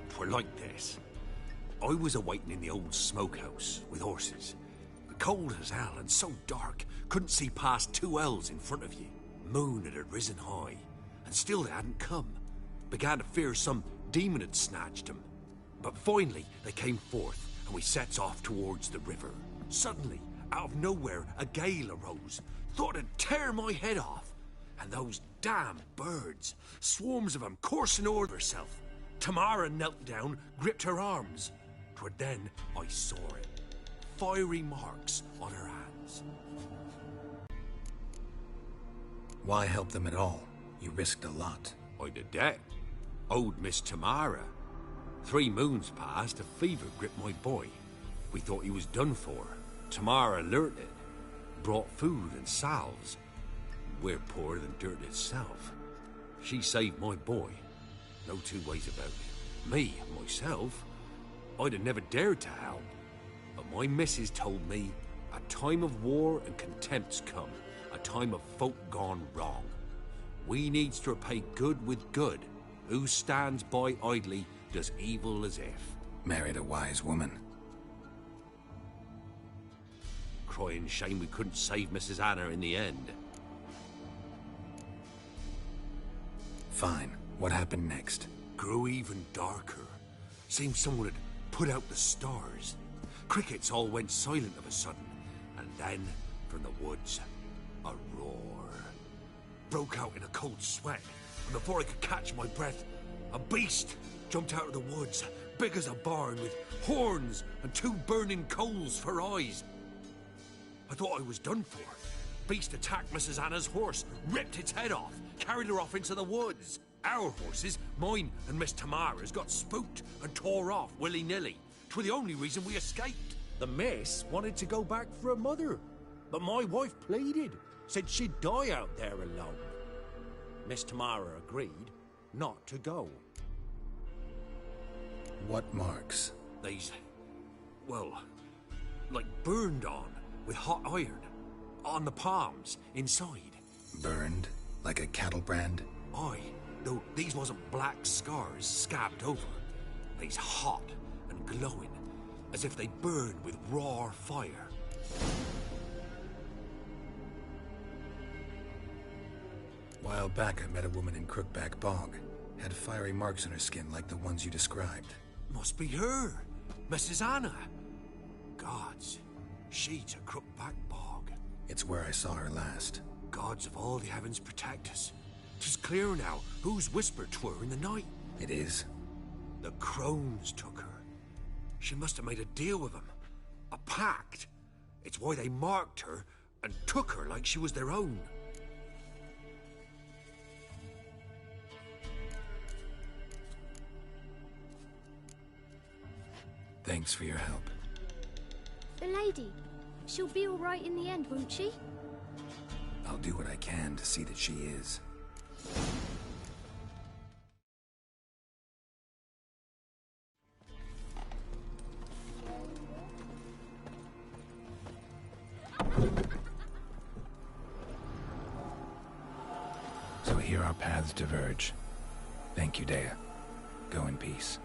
Twere like this. I was awaiting in the old smokehouse with horses. Cold as hell and so dark, couldn't see past 2 ells in front of you. Moon had risen high, and still they hadn't come. Began to fear some demon had snatched them. But finally they came forth, and we sets off towards the river. Suddenly, out of nowhere, a gale arose. Thought it'd tear my head off. And those damn birds, swarms of them coursing o'er herself. Tamara knelt down, gripped her arms. 'Twere then I saw it. Fiery marks on her hands. Why help them at all? You risked a lot. I'd a debt. Owed Miss Tamara. 3 moons passed, a fever gripped my boy. We thought he was done for. Tamara alerted, brought food and salves. We're poorer than dirt itself. She saved my boy. No 2 ways about it. Me, myself, I'd have never dared to help. But my missus told me a time of war and contempt's come. A time of folk gone wrong. We needs to repay good with good. Who stands by idly does evil as if. Married a wise woman. Crying shame we couldn't save Mrs. Anna in the end. Fine. What happened next? Grew even darker. Seemed someone had put out the stars. Crickets all went silent of a sudden. And then, from the woods, a roar. Broke out in a cold sweat. And before I could catch my breath, a beast jumped out of the woods, big as a barn, with horns and 2 burning coals for eyes. I thought I was done for. Beast attacked Mrs. Anna's horse, ripped its head off, carried her off into the woods. Our horses, mine and Miss Tamara's, got spooked and tore off willy-nilly. 'Twere the only reason we escaped. The miss wanted to go back for her mother, but my wife pleaded, said she'd die out there alone. Miss Tamara agreed not to go. What marks? These, well, like burned on with hot iron. On the palms, inside. Burned? Like a cattle brand? Aye, though these wasn't black scars scabbed over. They's hot and glowing, as if they burned with raw fire. While back, I met a woman in Crookback Bog. Had fiery marks on her skin like the ones you described. Must be her, Mrs. Anna. Gods, she to Crookback Bog. It's where I saw her last. Gods of all the heavens protect us. 'Tis clear now whose whisper 'twere in the night. It is? The crones took her. She must have made a deal with them. A pact. It's why they marked her and took her like she was their own. Thanks for your help. The lady, she'll be all right in the end, won't she? I'll do what I can to see that she is. So here our paths diverge. Thank you, Dea. Go in peace.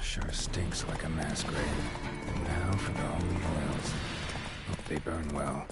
Sure stinks like a masquerade. Now for the holy oils. Hope they burn well.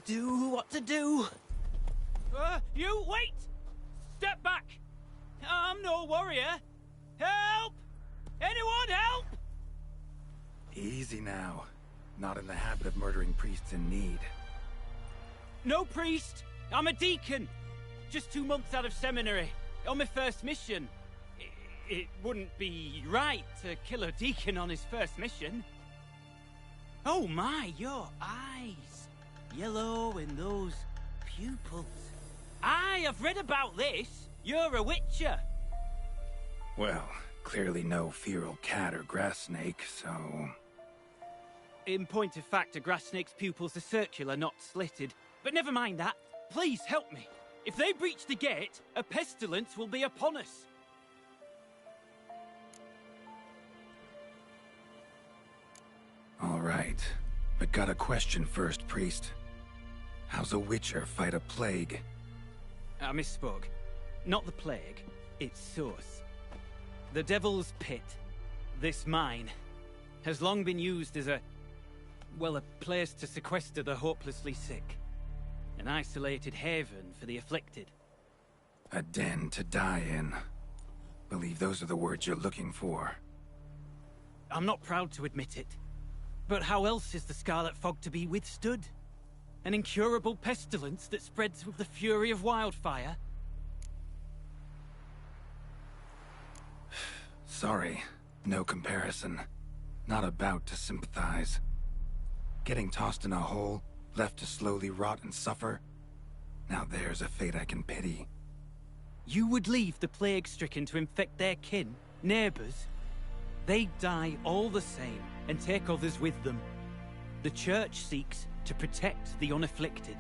What to do? You wait! Step back! I'm no warrior. Help! Anyone help? Easy now. Not in the habit of murdering priests in need. No priest. I'm a deacon. Just 2 months out of seminary. On my first mission. It wouldn't be right to kill a deacon on his first mission. Oh my, your eyes. Yellow in those pupils. I've read about this. You're a witcher. Well, clearly no feral cat or grass snake, so... In point of fact, a grass snake's pupils are circular, not slitted. But never mind that. Please help me. If they breach the gate, a pestilence will be upon us. All right. But got a question first, priest. How's a witcher fight a plague? I misspoke. Not the plague, its source. The Devil's Pit, this mine, has long been used as a place to sequester the hopelessly sick. An isolated haven for the afflicted. A den to die in. Believe those are the words you're looking for. I'm not proud to admit it, but how else is the Scarlet Fog to be withstood? An incurable pestilence that spreads with the fury of wildfire? Sorry, no comparison. Not about to sympathize. Getting tossed in a hole, left to slowly rot and suffer? Now there's a fate I can pity. You would leave the plague-stricken to infect their kin, neighbors? They die all the same, and take others with them. The Church seeks to protect the unafflicted.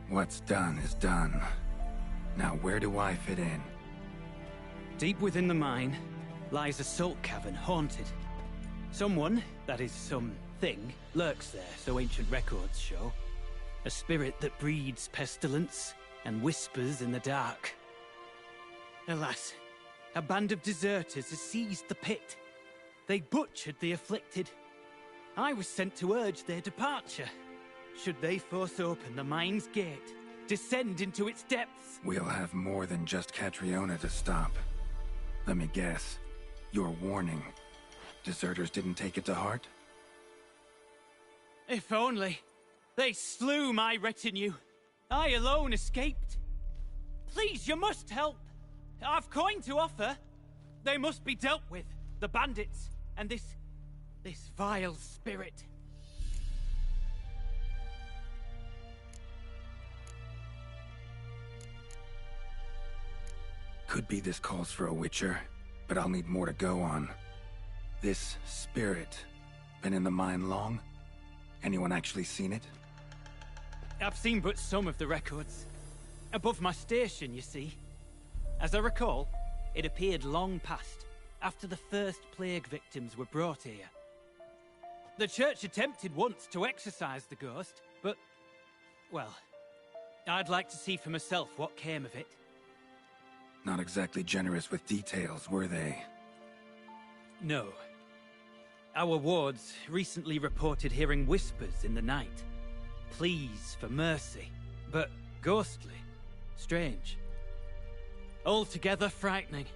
What's done is done. Now where do I fit in? Deep within the mine lies a salt cavern haunted. Someone, that is something, lurks there, so ancient records show. A spirit that breeds pestilence and whispers in the dark. Alas, a band of deserters has seized the pit. They butchered the afflicted. I was sent to urge their departure. Should they force open the mine's gate, descend into its depths? We'll have more than just Catriona to stop. Let me guess. Your warning. Deserters didn't take it to heart? If only. They slew my retinue. I alone escaped. Please, you must help. I've coin to offer. They must be dealt with. The bandits. And this vile spirit. Could be this calls for a witcher, but I'll need more to go on. This spirit, been in the mine long? Anyone actually seen it? I've seen but some of the records. Above my station, you see. As I recall, it appeared long past, after the first plague victims were brought here. The Church attempted once to exorcise the ghost, but, well, I'd like to see for myself what came of it. Not exactly generous with details, were they? No. Our wards recently reported hearing whispers in the night. Pleas for mercy, but ghostly, strange. Altogether frightening.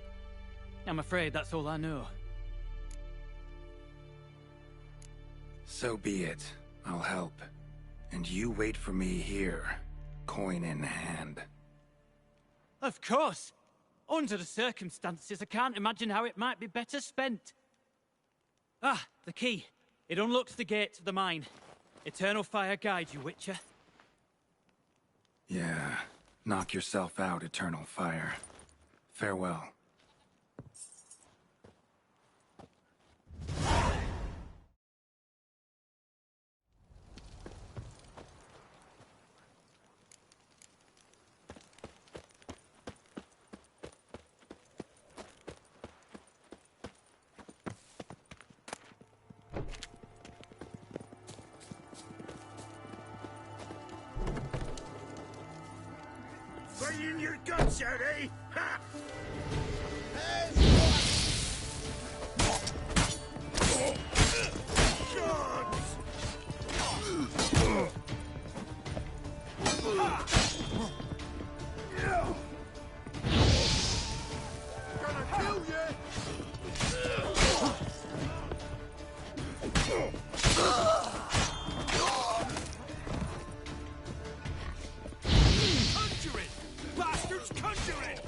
I'm afraid that's all I know. So be it. I'll help. And you wait for me here, coin in hand. Of course! Under the circumstances, I can't imagine how it might be better spent. Ah, the key. It unlocks the gate to the mine. Eternal fire guide you, Witcher. Yeah. Knock yourself out, Eternal Fire. Farewell. Fighting your guts out, eh? Ha! Gonna kill you! Conjure it! Bastards, conjure it!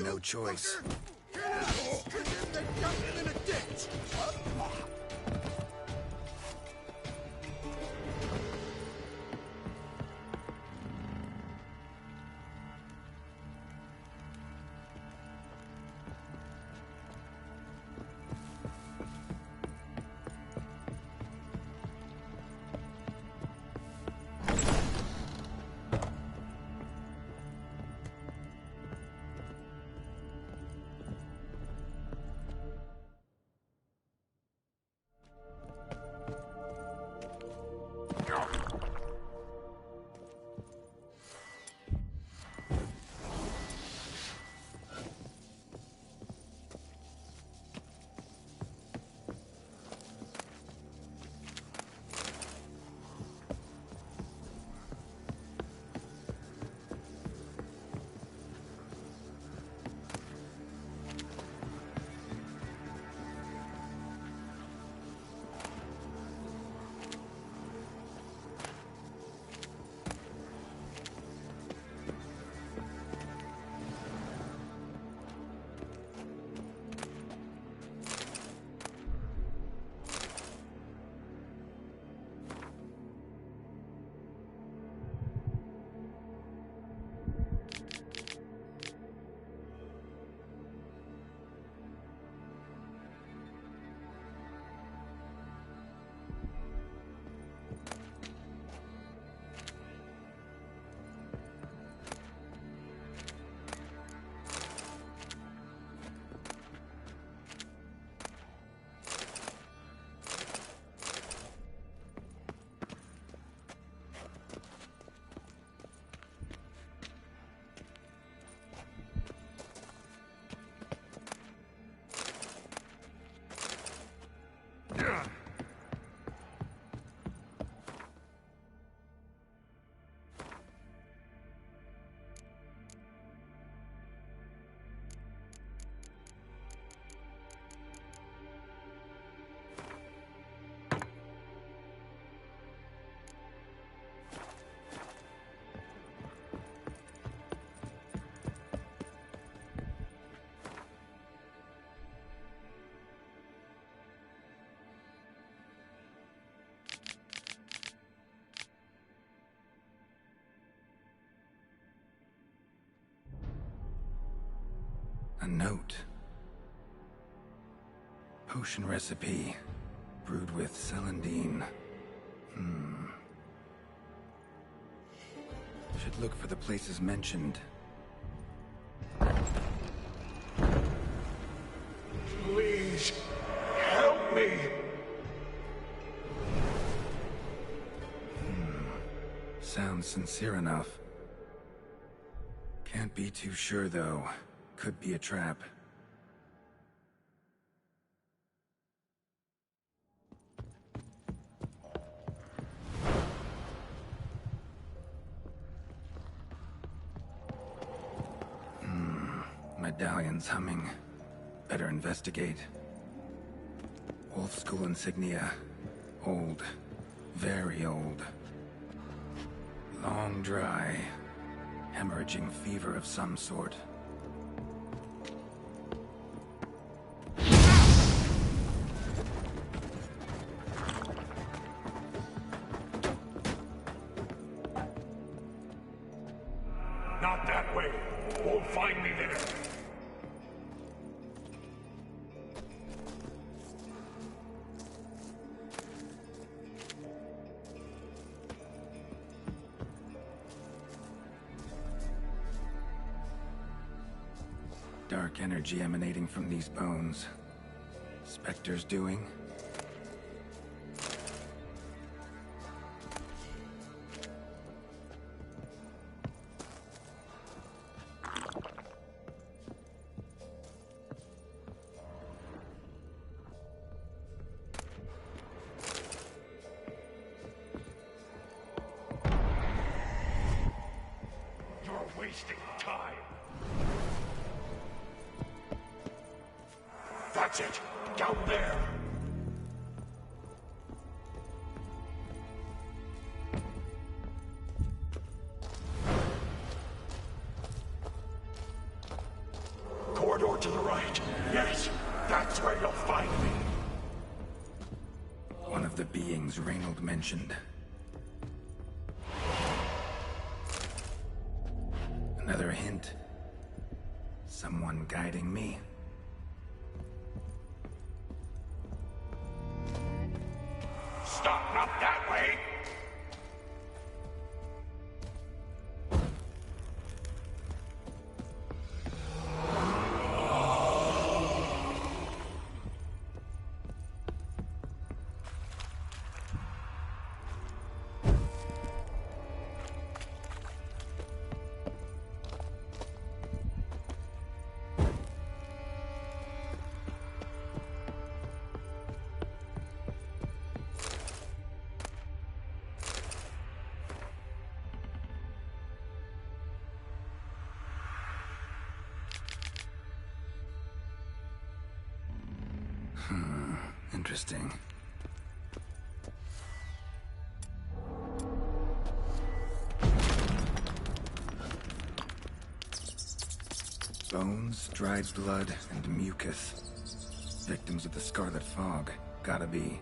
no choice. Get out! Stick him, then dump him in a ditch! A note. Potion recipe. Brewed with celandine. Should look for the places mentioned. Please, help me! Sounds sincere enough. Can't be too sure, though. Could be a trap. Medallion's humming. Better investigate. Wolf School insignia. Old. Very old. Long dry. Hemorrhaging fever of some sort. Not that way. Won't find me there. Dark energy emanating from these bones. Spectre's doing? You're wasting time. That's it! Down there! Yes, that's where you'll find me. One of the beings Reynold mentioned. Another hint. Someone guiding me. Stop, not that way! Interesting. Bones, dried blood, and mucus. Victims of the Scarlet Fog. Gotta be.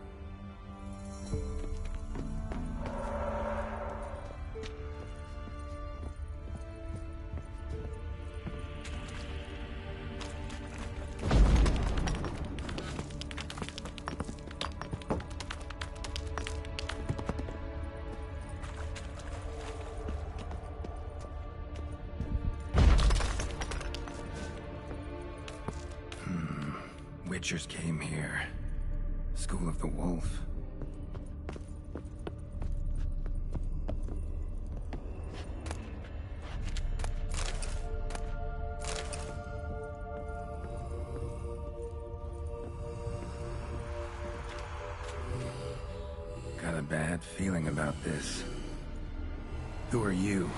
Witchers came here. School of the Wolf. Got a bad feeling about this. Who are you?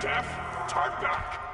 deaf? Turn back!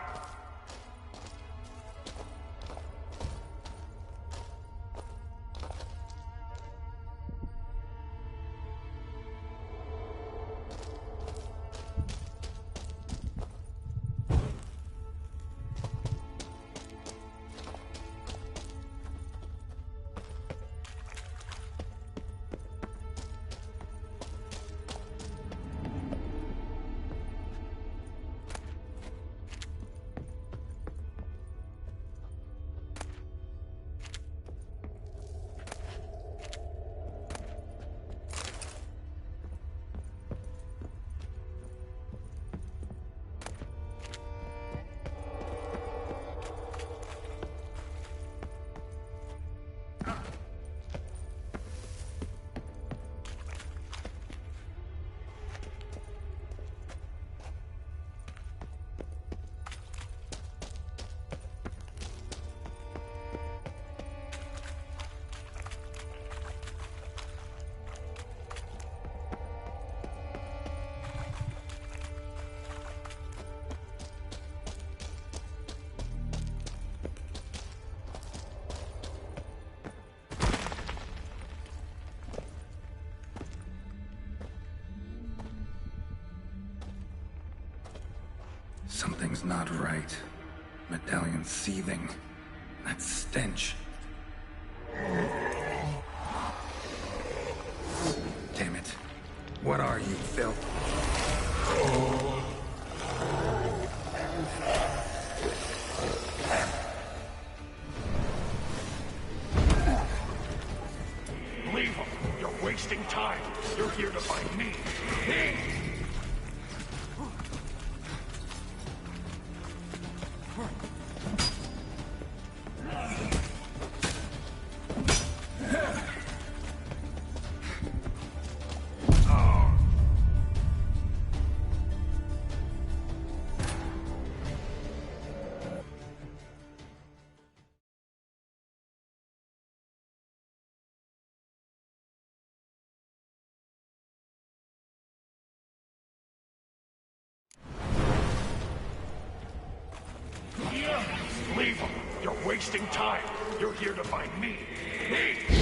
Something's not right. Medallion seething. That stench. Damn it. What are you, filth? Leave him. You're wasting time. You're here to find me. Me! Leave him. You're wasting time. You're here to find me. Me!